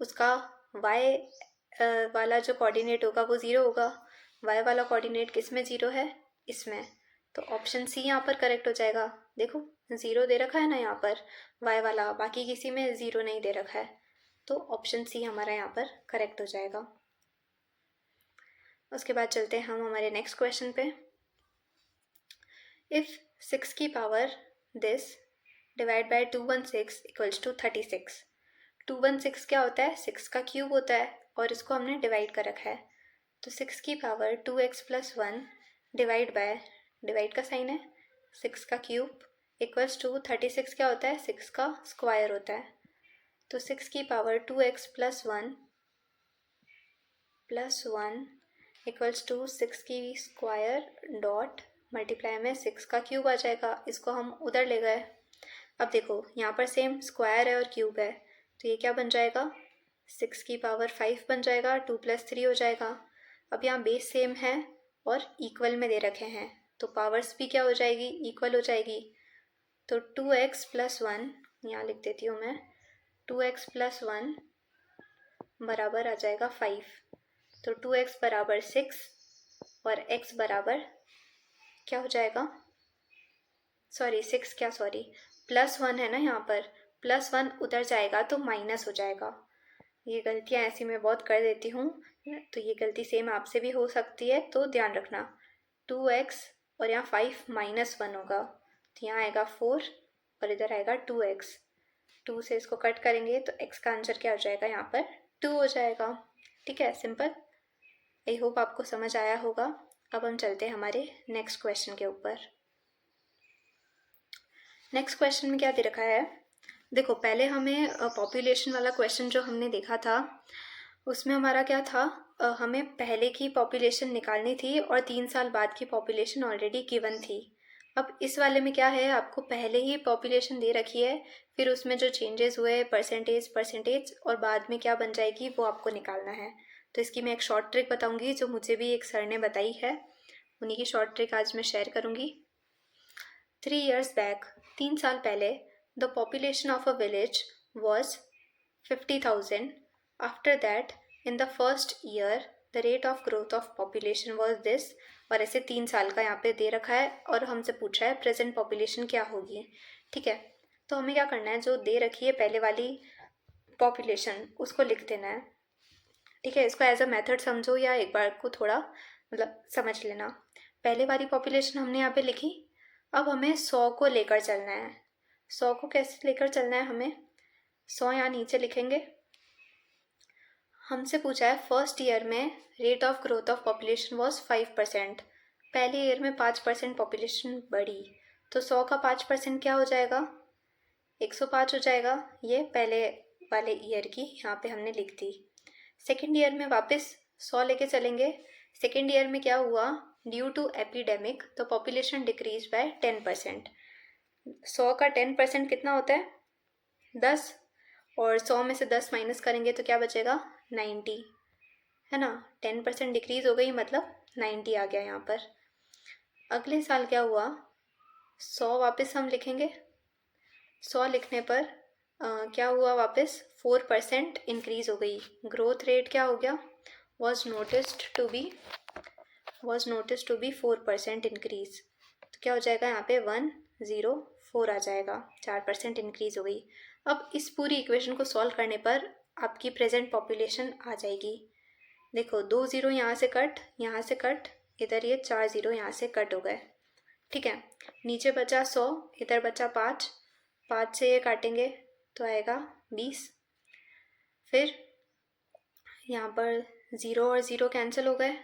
A: उसका वाई वाला जो कोऑर्डिनेट होगा वो ज़ीरो होगा, वाई वाला कोऑर्डिनेट किस में ज़ीरो है, इसमें। तो ऑप्शन सी यहाँ पर करेक्ट हो जाएगा। देखो ज़ीरो दे रखा है ना यहाँ पर वाई वाला, बाकी किसी में ज़ीरो नहीं दे रखा है, तो ऑप्शन सी हमारा यहाँ पर करेक्ट हो जाएगा। उसके बाद चलते हैं हम हमारे नेक्स्ट क्वेश्चन पे। इफ़ 6 की power this divide by 216 equals to 36। 216 क्या होता है, 6 का क्यूब होता है और इसको हमने डिवाइड कर रखा है। तो 6 की power 2x plus 1 divide by, divide का साइन है, 6 का क्यूब इक्वल्स टू 36 क्या होता है, 6 का स्क्वायर होता है। तो 6 की power 2x plus 1 equals to 6 की स्क्वायर डॉट मल्टीप्लाई में 6 का क्यूब आ जाएगा, इसको हम उधर ले गए। अब देखो यहाँ पर सेम स्क्वायर है और क्यूब है, तो ये क्या बन जाएगा, 6 की पावर 5 बन जाएगा, 2 + 3 हो जाएगा। अब यहाँ बेस सेम है और इक्वल में दे रखे हैं, तो पावर्स भी क्या हो जाएगी, इक्वल हो जाएगी। तो 2x प्लस 1 यहाँ लिख देती हूँ मैं, 2x प्लस 1 बराबर आ जाएगा 5। तो 2x बराबर 6 और x बराबर क्या हो जाएगा, सॉरी 6 क्या, सॉरी प्लस 1 है ना, यहाँ पर प्लस 1 उधर जाएगा तो माइनस हो जाएगा। ये गलतियाँ ऐसी मैं बहुत कर देती हूँ, तो ये गलती सेम आपसे भी हो सकती है, तो ध्यान रखना। 2x और यहाँ 5 माइनस 1 होगा, तो यहाँ आएगा 4 और इधर आएगा 2x। 2 से इसको कट करेंगे तो x का आंसर क्या हो जाएगा, यहाँ पर 2 हो जाएगा। ठीक है, सिंपल। आई होप आपको समझ आया होगा। अब हम चलते हैं हमारे नेक्स्ट क्वेश्चन के ऊपर। नेक्स्ट क्वेश्चन में क्या दे रखा है, देखो पहले हमें पॉपुलेशन वाला क्वेश्चन जो हमने देखा था उसमें हमारा क्या था, हमें पहले की पॉपुलेशन निकालनी थी और 3 साल बाद की पॉपुलेशन ऑलरेडी गिवन थी। अब इस वाले में क्या है, आपको पहले ही पॉपुलेशन दे रखी है, फिर उसमें जो चेंजेस हुए परसेंटेज और बाद में क्या बन जाएगी वो आपको निकालना है। तो इसकी मैं एक शॉर्ट ट्रिक बताऊंगी जो मुझे भी एक सर ने बताई है, उन्हीं की शॉर्ट ट्रिक आज मैं शेयर करूंगी। 3 years back, 3 साल पहले, the population of a village was 50,000. After that, in the first year, the rate of growth of population was this. और ऐसे 3 साल का यहाँ पे दे रखा है और हमसे पूछा है प्रेजेंट पॉपुलेशन क्या होगी। ठीक है, तो हमें क्या करना है, जो दे रखी है पहले वाली पॉपुलेशन उसको लिख देना है। ठीक है, इसको एज अ मेथड समझो या एक बार को थोड़ा मतलब समझ लेना। पहले वाली पॉपुलेशन हमने यहाँ पे लिखी, अब हमें 100 को लेकर चलना है। 100 को कैसे लेकर चलना है हमें, 100 यहाँ नीचे लिखेंगे। हमसे पूछा है फर्स्ट ईयर में rate of growth of population was 5%। पहले ईयर में 5% पॉपुलेशन बढ़ी, तो 100 का 5% क्या हो जाएगा, 105 हो जाएगा। ये पहले वाले ईयर की यहाँ पे हमने लिख दी। सेकेंड ईयर में वापस 100 लेके चलेंगे। सेकेंड ईयर में क्या हुआ, ड्यू टू एपिडेमिक तो पॉपुलेशन डिक्रीज बाय 10%। 100 का 10% कितना होता है, 10, और 100 में से 10 माइनस करेंगे तो क्या बचेगा, 90, है ना। 10% डिक्रीज हो गई, मतलब 90 आ गया यहाँ पर। अगले साल क्या हुआ, 100 वापस हम लिखेंगे। 100 लिखने पर क्या हुआ, वापस 4% इंक्रीज हो गई। ग्रोथ रेट क्या हो गया, was noticed to be 4% increase. तो क्या हो जाएगा यहाँ पे 104 आ जाएगा, 4% इंक्रीज हो गई। अब इस पूरी इक्वेशन को सॉल्व करने पर आपकी प्रेजेंट पॉपुलेशन आ जाएगी। देखो 2 0 यहाँ से कट, इधर ये 4 0 यहाँ से कट हो गए। ठीक है, नीचे बचा 100, इधर बचा 5 से ये काटेंगे तो आएगा 20। फिर यहाँ पर 0 और 0 कैंसिल हो गए,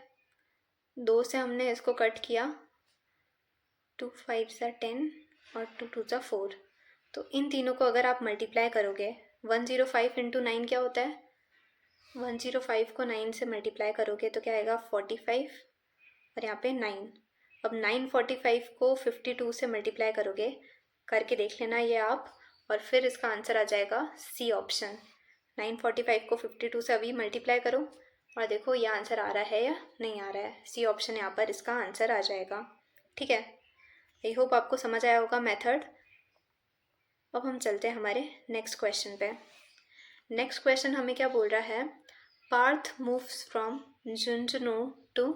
A: 2 से हमने इसको कट किया, 2 5 10 और 2 2 4। तो इन तीनों को अगर आप मल्टीप्लाई करोगे, 105 इंटू 9 क्या होता है, 105 को 9 से मल्टीप्लाई करोगे तो क्या आएगा 45, और यहाँ पे 9। अब 945 को 52 से मल्टीप्लाई करोगे, करके देख लेना ये आप, और फिर इसका आंसर आ जाएगा सी ऑप्शन। 945 को 52 से अभी मल्टीप्लाई करो और देखो ये आंसर आ रहा है या नहीं आ रहा है। सी ऑप्शन यहाँ पर इसका आंसर आ जाएगा। ठीक है, आई होप आपको समझ आया होगा मेथड। अब हम चलते हैं हमारे नेक्स्ट क्वेश्चन पे। नेक्स्ट क्वेश्चन हमें क्या बोल रहा है, Parth moves from Jhunjhunu to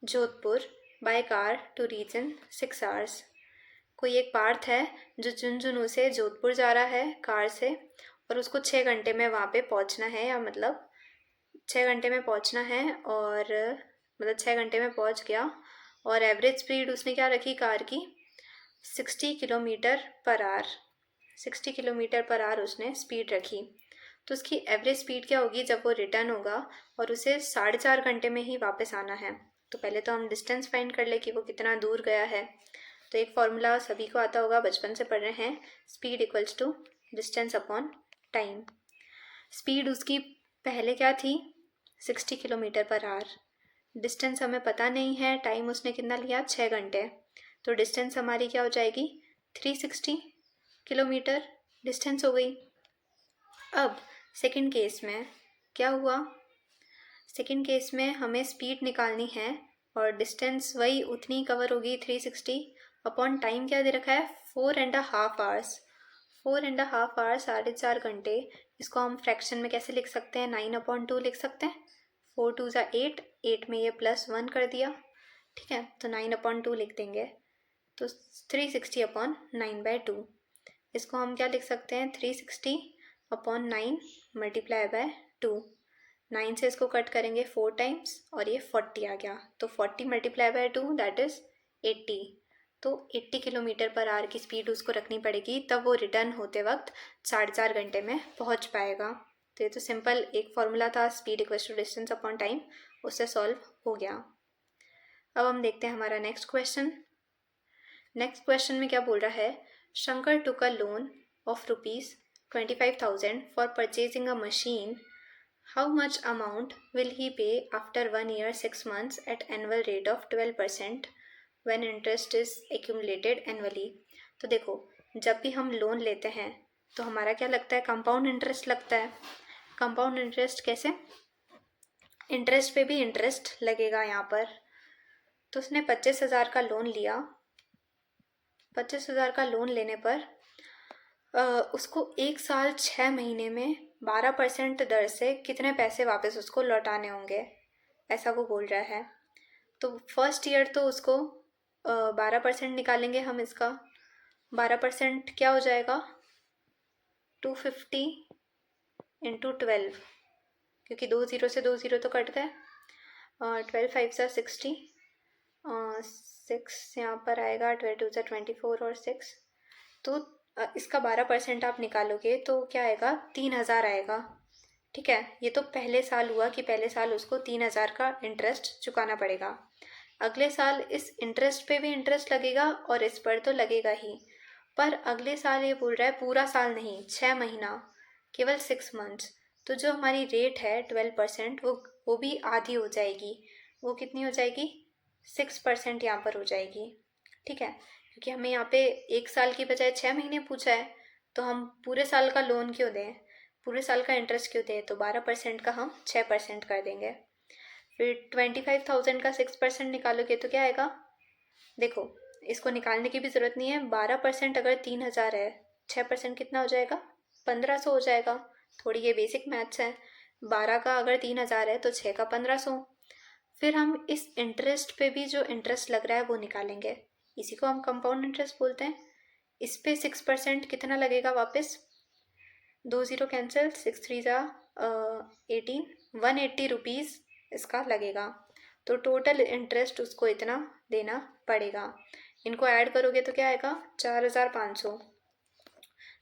A: Jodhpur by car to reach in 6 hours. कोई एक पार्थ है जो झुंझुनू से जोधपुर जा रहा है कार से, और उसको 6 घंटे में वहाँ पे पहुँचना है, या मतलब 6 घंटे में पहुँचना है, और मतलब 6 घंटे में पहुँच गया, और एवरेज स्पीड उसने क्या रखी कार की, 60 kilometre per hour. 60 kilometre per hour उसने स्पीड रखी। तो उसकी एवरेज स्पीड क्या होगी जब वो रिटर्न होगा और उसे 4.5 घंटे में ही वापस आना है। तो पहले तो हम डिस्टेंस फाइंड कर ले कि वो कितना दूर गया है। तो एक फॉर्मूला सभी को आता होगा, बचपन से पढ़ रहे हैं, speed equals to distance upon time. Speed उसकी पहले क्या थी, 60 किलोमीटर पर आवर। डिस्टेंस हमें पता नहीं है, टाइम उसने कितना लिया, 6 घंटे। तो डिस्टेंस हमारी क्या हो जाएगी, 360 किलोमीटर डिस्टेंस हो गई। अब सेकंड केस में क्या हुआ, सेकंड केस में हमें स्पीड निकालनी है और डिस्टेंस वही उतनी कवर होगी 360 अपॉन टाइम क्या दे रखा है, 4.5 आवर्स। 4.5 आवर्स, 4.5 घंटे। इसको हम फ्रैक्शन में कैसे लिख सकते हैं, 9/2 लिख सकते हैं। 4 2 ज़ा 8, 8 में ये +1 कर दिया। ठीक है, तो 9/2 लिख देंगे। तो 360 अपॉन 9/2। इसको हम क्या लिख सकते हैं, 360 अपॉन 9 मल्टीप्लाई बाय 2। 9 से इसको कट करेंगे 4 टाइम्स और ये 40 आ गया। तो 40 मल्टीप्लाई बाय 2 दैट इज़ 80। तो 80 किलोमीटर पर आवर की स्पीड उसको रखनी पड़ेगी, तब वो रिटर्न होते वक्त 4.5 घंटे में पहुंच पाएगा। तो ये तो सिंपल एक फॉर्मूला था, speed equals to distance upon time, उससे सॉल्व हो गया। अब हम देखते हैं हमारा नेक्स्ट क्वेश्चन। नेक्स्ट क्वेश्चन में क्या बोल रहा है, Shankar took a loan of ₹25,000 for purchasing a machine. How much amount will he pay after 1 year 6 months at annual rate of 12% when interest is accumulated annually? तो देखो, जब भी हम लोन लेते हैं तो हमारा क्या लगता है, कंपाउंड इंटरेस्ट लगता है। कंपाउंड इंटरेस्ट कैसे, इंटरेस्ट पे भी इंटरेस्ट लगेगा यहाँ पर। तो उसने 25,000 का लोन लिया। 25,000 का लोन लेने पर उसको 1 साल 6 महीने में 12% दर से कितने पैसे वापस उसको लौटाने होंगे, ऐसा वो बोल रहा है। तो फर्स्ट ईयर तो उसको 12% निकालेंगे हम इसका। 12% क्या हो जाएगा, 250 इंटू 12, क्योंकि 2 ज़ीरो से 2 ज़ीरो तो कट गए। 12 5 सा 60, 6 यहाँ पर आएगा, 12 2 सा 24 और 6। तो इसका 12% आप निकालोगे तो क्या आएगा, 3,000 आएगा। ठीक है, ये तो पहले साल हुआ कि पहले साल उसको 3,000 का इंटरेस्ट चुकाना पड़ेगा। अगले साल इस इंटरेस्ट पे भी इंटरेस्ट लगेगा और इस पर तो लगेगा ही, पर अगले साल ये बोल रहा है पूरा साल नहीं, 6 महीना, केवल 6 मंथ्स। तो जो हमारी रेट है 12%, वो भी आधी हो जाएगी। वो कितनी हो जाएगी, 6% यहाँ पर हो जाएगी। ठीक है, क्योंकि हमें यहाँ पे 1 साल की बजाय 6 महीने पूछा है, तो हम पूरे साल का लोन क्यों दें, पूरे साल का इंटरेस्ट क्यों दें। तो 12% का हम 6% कर देंगे। फिर 25,000 का 6% निकालोगे तो क्या आएगा, देखो इसको निकालने की भी ज़रूरत नहीं है। 12% अगर 3,000 है, 6% कितना हो जाएगा, 1,500 हो जाएगा। थोड़ी ये बेसिक मैथ्स है। 12 का अगर 3,000 है तो 6 का 1,500। फिर हम इस इंटरेस्ट पे भी जो इंटरेस्ट लग रहा है वो निकालेंगे, इसी को हम कंपाउंड इंटरेस्ट बोलते हैं। इस पे 6% कितना लगेगा वापस, 2 ज़ीरो कैंसिल, 6 3 ज़ा 18, 180 रुपीज़ इसका लगेगा। तो टोटल इंटरेस्ट उसको इतना देना पड़ेगा। इनको ऐड करोगे तो क्या आएगा, 4,500।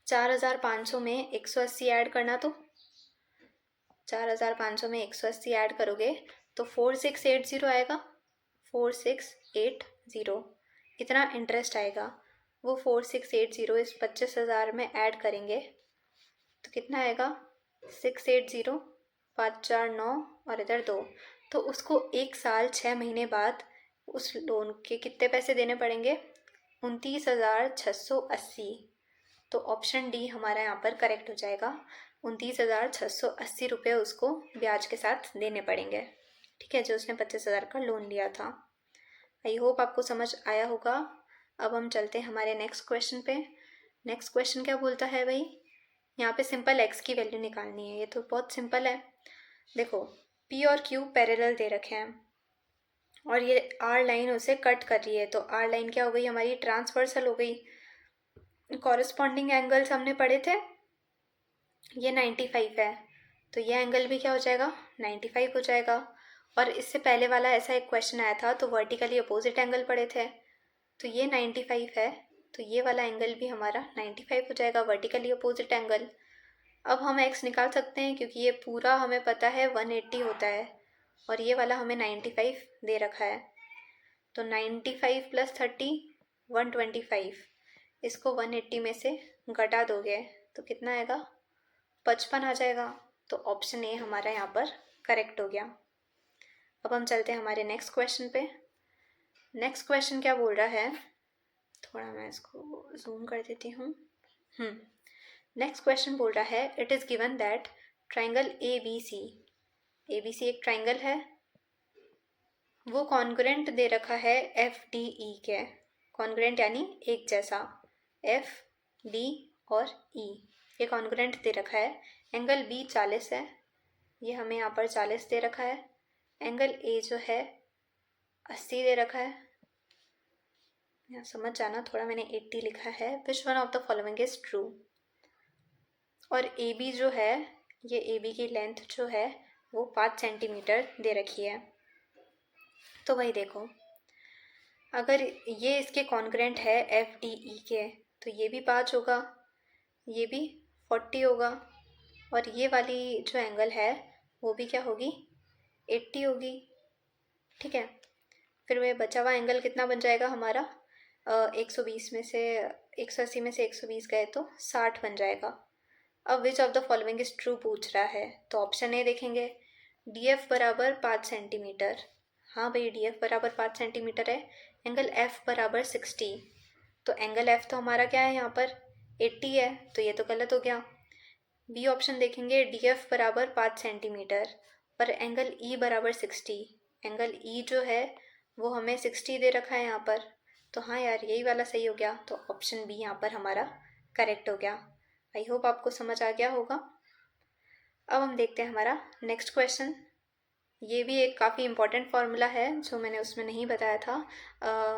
A: 4,500 में 180 ऐड करना, तो 4,500 में 180 ऐड करोगे तो 4680 आएगा। 4680 इतना इंटरेस्ट आएगा। वो 4680 इस 25,000 में ऐड करेंगे तो कितना आएगा, 680, 5 4 9 और इधर 2, तो उसको 1 साल 6 महीने बाद उस लोन के कितने पैसे देने पड़ेंगे? 29,680। तो ऑप्शन डी हमारा यहाँ पर करेक्ट हो जाएगा। 29,680 रुपये उसको ब्याज के साथ देने पड़ेंगे, ठीक है, जो उसने 25,000 का लोन लिया था। आई होप आपको समझ आया होगा। अब हम चलते हैं हमारे नेक्स्ट क्वेश्चन पे। नेक्स्ट क्वेश्चन क्या बोलता है भाई? यहाँ पे सिंपल एक्स की वैल्यू निकालनी है। ये तो बहुत सिंपल है। देखो, पी और क्यू पैरेलल दे रखे हैं और ये आर लाइन उसे कट कर रही है, तो आर लाइन क्या हो गई हमारी? ट्रांसवर्सल हो गई। कॉरेस्पॉन्डिंग एंगल्स हमने पढ़े थे, ये 95 है, तो ये एंगल भी क्या हो जाएगा? 95 हो जाएगा। और इससे पहले वाला ऐसा एक क्वेश्चन आया था तो वर्टिकली अपोजिट एंगल पढ़े थे, तो ये 95 है, तो ये वाला एंगल भी हमारा 95 हो जाएगा, वर्टिकली अपोजिट एंगल। अब हम x निकाल सकते हैं क्योंकि ये पूरा हमें पता है 180 होता है और ये वाला हमें 95 दे रखा है। तो 95 + 30 125, इसको 180 में से घटा दोगे तो कितना आएगा? 55 आ जाएगा। तो ऑप्शन ए हमारा यहाँ पर करेक्ट हो गया। अब हम चलते हैं हमारे नेक्स्ट क्वेश्चन पे। नेक्स्ट क्वेश्चन क्या बोल रहा है, थोड़ा मैं इसको जूम कर देती हूँ। नेक्स्ट क्वेश्चन बोल रहा है, it is given that triangle A B C एक ट्राइंगल है, वो कॉन्ग्रुएंट दे रखा है एफ डी ई के। कॉन्ग्रुएंट यानी एक जैसा, एफ डी और ई ये कॉन्ग्रुएंट दे रखा है। एंगल बी 40 है, ये हमें यहाँ पर 40 दे रखा है। एंगल ए जो है 80 दे रखा है। यहाँ समझ जाना, थोड़ा मैंने 80 लिखा है। Which one of the following is true? और ए बी जो है, ये ए बी की लेंथ जो है वो 5 सेंटीमीटर दे रखी है। तो वही देखो, अगर ये इसके कॉन्ग्रुएंट है एफ डी ई के, तो ये भी 5 होगा, ये भी 40 होगा, और ये वाली जो एंगल है वो भी क्या होगी? 80 होगी, ठीक है। फिर वह बचा हुआ एंगल कितना बन जाएगा हमारा? 120 में से 180 में से 120 गए तो 60 बन जाएगा। अब which of the following is true पूछ रहा है, तो ऑप्शन ए देखेंगे, डी एफ बराबर 5 सेंटीमीटर। हाँ भाई, डी एफ बराबर 5 सेंटीमीटर है। एंगल एफ बराबर 60, तो एंगल एफ तो हमारा क्या है यहाँ पर? 80 है, तो ये तो गलत हो गया। बी ऑप्शन देखेंगे, डी एफ बराबर 5 सेंटीमीटर और एंगल ई बराबर 60। एंगल ई जो है वो हमें 60 दे रखा है यहाँ पर, तो हाँ यार यही वाला सही हो गया। तो ऑप्शन बी यहाँ पर हमारा करेक्ट हो गया। आई होप आपको समझ आ गया होगा। अब हम देखते हैं हमारा नेक्स्ट क्वेश्चन। ये भी एक काफ़ी इम्पॉर्टेंट फार्मूला है जो मैंने उसमें नहीं बताया था,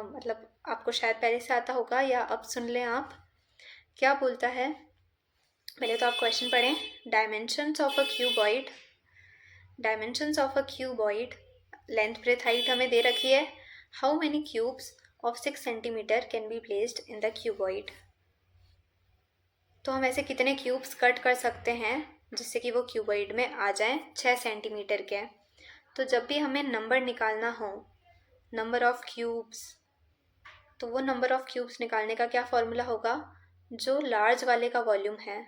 A: मतलब आपको शायद पहले से आता होगा या अब सुन लें आप। क्या बोलता है, पहले तो आप क्वेश्चन पढ़ें। Dimensions of a cuboid, dimensions of a cuboid, length breadth height हमें दे रखी है। How many cubes of 6 centimetre can be placed in the cuboid? तो हम ऐसे कितने क्यूब्स कट कर सकते हैं जिससे कि वो क्यूबॉइड में आ जाएं 6 सेंटीमीटर के। तो जब भी हमें नंबर निकालना हो, नंबर ऑफ क्यूब्स, तो वो नंबर ऑफ क्यूब्स निकालने का क्या फॉर्मूला होगा? जो लार्ज वाले का वॉल्यूम है,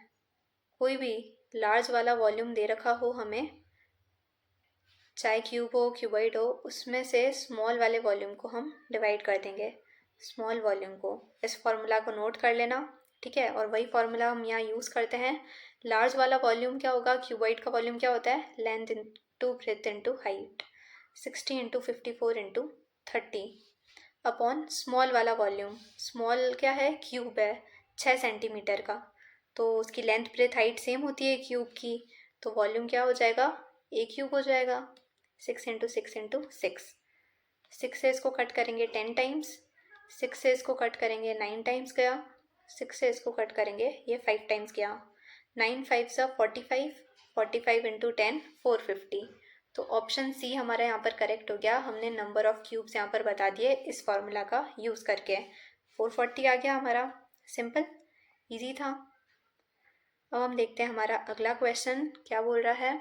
A: कोई भी लार्ज वाला वॉल्यूम दे रखा हो हमें, चाहे क्यूब हो क्यूबॉइड हो, उसमें से स्मॉल वाले वॉल्यूम को हम डिवाइड कर देंगे, स्मॉल वॉल्यूम को। इस फॉर्मूला को नोट कर लेना, ठीक है। और वही फॉर्मूला हम यहाँ यूज़ करते हैं। लार्ज वाला वॉल्यूम क्या होगा? क्यूबॉइड का वॉल्यूम क्या होता है? Length into breadth into height, 60 into 54 into 30 upon small वाला वॉल्यूम। स्मॉल क्या है? क्यूब है, 6 सेंटीमीटर का, तो उसकी लेंथ ब्रेथ हाइट सेम होती है क्यूब की, तो वॉल्यूम क्या हो जाएगा? ए क्यूब हो जाएगा। 6 इंटू 6 इंटू 6, 6 से इसको कट करेंगे 10 टाइम्स, 6 से इसको कट करेंगे 9 टाइम्स गया, 6 से इसको कट करेंगे ये 5 टाइम्स गया। 9 5 सा 45, 45 इंटू 10 450। तो ऑप्शन सी हमारा यहाँ पर करेक्ट हो गया। हमने नंबर ऑफ क्यूब्स यहाँ पर बता दिए इस फार्मूला का यूज़ करके। 440 आ गया हमारा, सिंपल इजी था। अब हम देखते हैं हमारा अगला क्वेश्चन क्या बोल रहा है।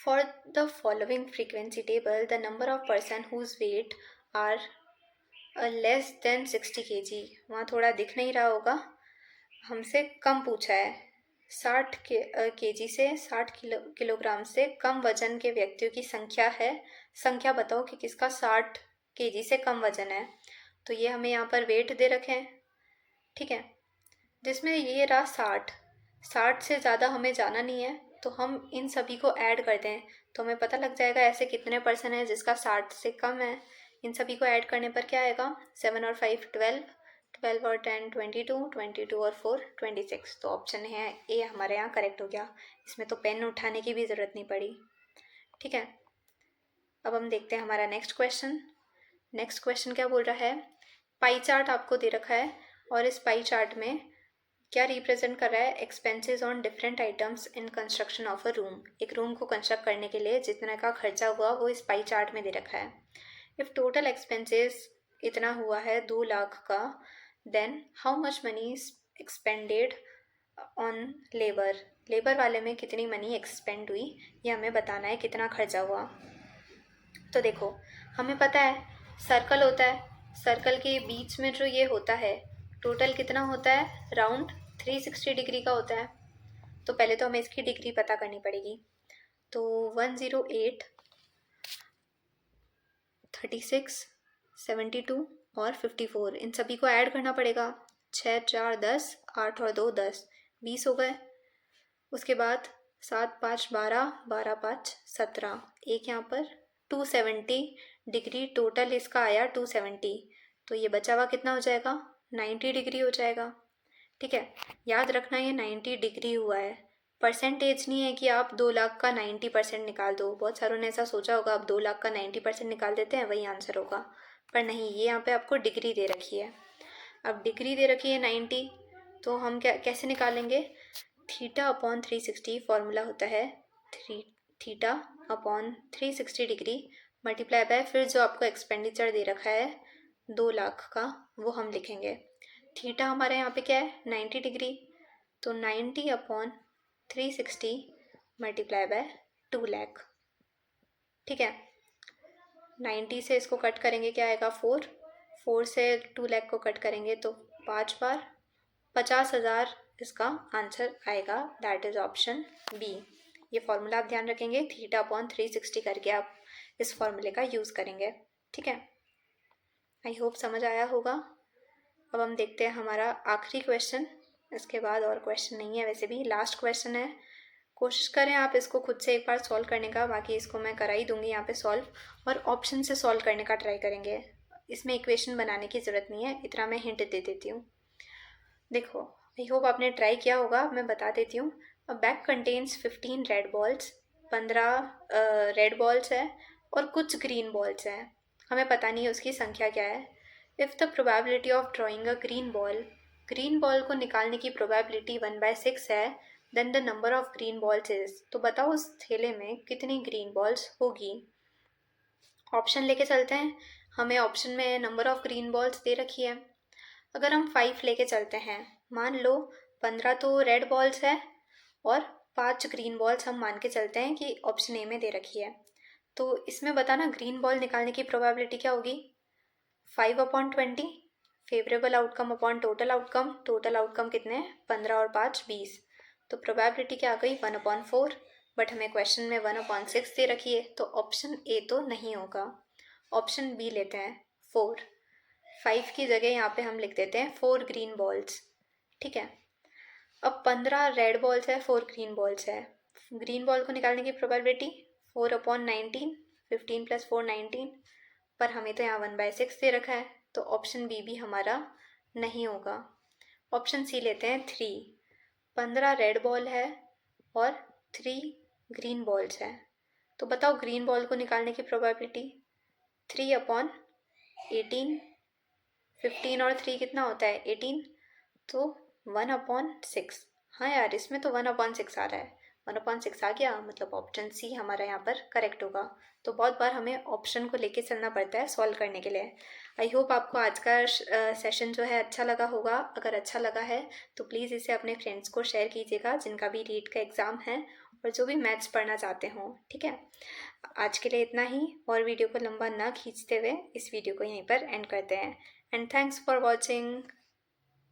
A: For the following frequency table the number of person whose weight are less than 60 kg, वहाँ थोड़ा दिख नहीं रहा होगा, हमसे कम पूछा है, 60 केजी से 60 किलोग्राम से कम वजन के व्यक्तियों की संख्या है। संख्या बताओ कि किसका 60 केजी से कम वजन है। तो ये हमें यहाँ पर वेट दे रखे हैं, ठीक है, जिसमें ये रहा 60 से ज़्यादा हमें जाना नहीं है, तो हम इन सभी को ऐड कर दें तो हमें पता लग जाएगा ऐसे कितने पर्सन है जिसका 60 से कम है। इन सभी को ऐड करने पर क्या आएगा, 7 और 5 12, 12 और 10 22, 22 और 4 26। तो ऑप्शन है ए हमारे यहाँ करेक्ट हो गया। इसमें तो पेन उठाने की भी ज़रूरत नहीं पड़ी, ठीक है। अब हम देखते हैं हमारा नेक्स्ट क्वेश्चन। नेक्स्ट क्वेश्चन क्या बोल रहा है, पाई चार्ट आपको दे रखा है और इस पाई चार्ट में क्या रिप्रेजेंट कर रहा है, expenses on different items in construction of a room. एक रूम को कंस्ट्रक्ट करने के लिए जितना का खर्चा हुआ वो इस पाई चार्ट में दे रखा है। इफ़ टोटल एक्सपेंसेस इतना हुआ है 2 लाख का, then how much money expended on labour. Labour वाले में कितनी मनी एक्सपेंड हुई ये हमें बताना है, कितना खर्चा हुआ। तो देखो हमें पता है सर्कल होता है, सर्कल के बीच में जो ये होता है टोटल कितना होता है, राउंड 360 डिग्री का होता है। तो पहले तो हमें इसकी डिग्री पता करनी पड़ेगी। तो 108, 36, 72 और 54 इन सभी को ऐड करना पड़ेगा। 6 4 10, 8 और 2 10, 20 हो गए। उसके बाद 7 5 12, 12 5 17, एक यहाँ पर 270 डिग्री टोटल इसका आया 270। तो ये बचा हुआ कितना हो जाएगा, 90 डिग्री हो जाएगा, ठीक है। याद रखना ये 90 डिग्री हुआ है, परसेंटेज नहीं है कि आप 2 लाख का 90% निकाल दो। बहुत सारों ने ऐसा सोचा होगा आप 2 लाख का 90% निकाल देते हैं वही आंसर होगा, पर नहीं, ये यहाँ पे आपको डिग्री दे रखी है। अब डिग्री दे रखी है 90, तो हम कैसे निकालेंगे, थीटा अपॉन 360 फॉर्मूला होता है theta upon 360 degree multiply by फिर जो आपको एक्सपेंडिचर दे रखा है 2 लाख का वो हम लिखेंगे। थीटा हमारे यहाँ पे क्या है, 90 डिग्री, तो 90 अपॉन 360 मल्टीप्लाई बाय 2 लाख, ठीक है। 90 से इसको कट करेंगे क्या आएगा, 4 से 2 लाख को कट करेंगे तो 5 बार 50,000 इसका आंसर आएगा, दैट इज़ ऑप्शन बी। ये फॉर्मूला आप ध्यान रखेंगे, थीटा अपॉन 360 करके आप इस फॉर्मूले का यूज़ करेंगे, ठीक है। आई होप समझ आया होगा। अब हम देखते हैं हमारा आखिरी क्वेश्चन, इसके बाद और क्वेश्चन नहीं है, वैसे भी लास्ट क्वेश्चन है। कोशिश करें आप इसको खुद से एक बार सॉल्व करने का, बाकी इसको मैं करा ही दूंगी यहाँ पे सॉल्व, और ऑप्शन से सॉल्व करने का ट्राई करेंगे। इसमें इक्वेशन बनाने की ज़रूरत नहीं है, इतना मैं हिंट दे देती हूँ। देखो आई होप आपने ट्राई किया होगा, मैं बता देती हूँ। अ bag contains 15 red balls, 15 red balls है और कुछ ग्रीन बॉल्स हैं, हमें पता नहीं है उसकी संख्या क्या है। If the probability of drawing a green ball को निकालने की प्रोबेबिलिटी 1/6 है, then the number of green balls is. तो बताओ उस थैले में कितनी ग्रीन बॉल्स होगी। ऑप्शन लेके चलते हैं, हमें ऑप्शन में नंबर ऑफ ग्रीन बॉल्स दे रखी है। अगर हम 5 लेके चलते हैं, मान लो 15 तो रेड बॉल्स है और 5 ग्रीन बॉल्स हम मान के चलते हैं कि ऑप्शन ए में दे रखी है। तो इसमें बताना ग्रीन बॉल निकालने की प्रोबेबिलिटी क्या होगी, 5/20, favourable outcome upon total outcome. Total outcome कितने हैं, 15 और 5 20, तो प्रोबेबिलिटी क्या आ गई 1/4, बट हमें क्वेश्चन में 1/6 दे रखी है, तो ऑप्शन ए तो नहीं होगा। ऑप्शन बी लेते हैं 4, 5 की जगह यहाँ पे हम लिख देते हैं 4 ग्रीन बॉल्स, ठीक है। अब 15 रेड बॉल्स है, 4 ग्रीन बॉल्स है, ग्रीन बॉल को निकालने की प्रोबेबिलिटी 4/19, 15 + 4 19, पर हमें तो यहाँ 1/6 दे रखा है, तो ऑप्शन बी भी हमारा नहीं होगा। ऑप्शन सी लेते हैं 3, 15 रेड बॉल है और 3 ग्रीन बॉल्स है, तो बताओ ग्रीन बॉल को निकालने की प्रोबेबिलिटी 3/18, 15 और 3 कितना होता है 18, तो 1/6। हाँ यार इसमें तो 1/6 आ रहा है, 1/6 आ गया, मतलब ऑप्शन सी हमारा यहाँ पर करेक्ट होगा। तो बहुत बार हमें ऑप्शन को लेके चलना पड़ता है सॉल्व करने के लिए। आई होप आपको आज का सेशन जो है अच्छा लगा होगा। अगर अच्छा लगा है तो प्लीज़ इसे अपने फ्रेंड्स को शेयर कीजिएगा जिनका भी रीट का एग्ज़ाम है और जो भी मैथ्स पढ़ना चाहते हों, ठीक है। आज के लिए इतना ही, और वीडियो को लंबा ना खींचते हुए इस वीडियो को यहीं पर एंड करते हैं। And thanks for watching.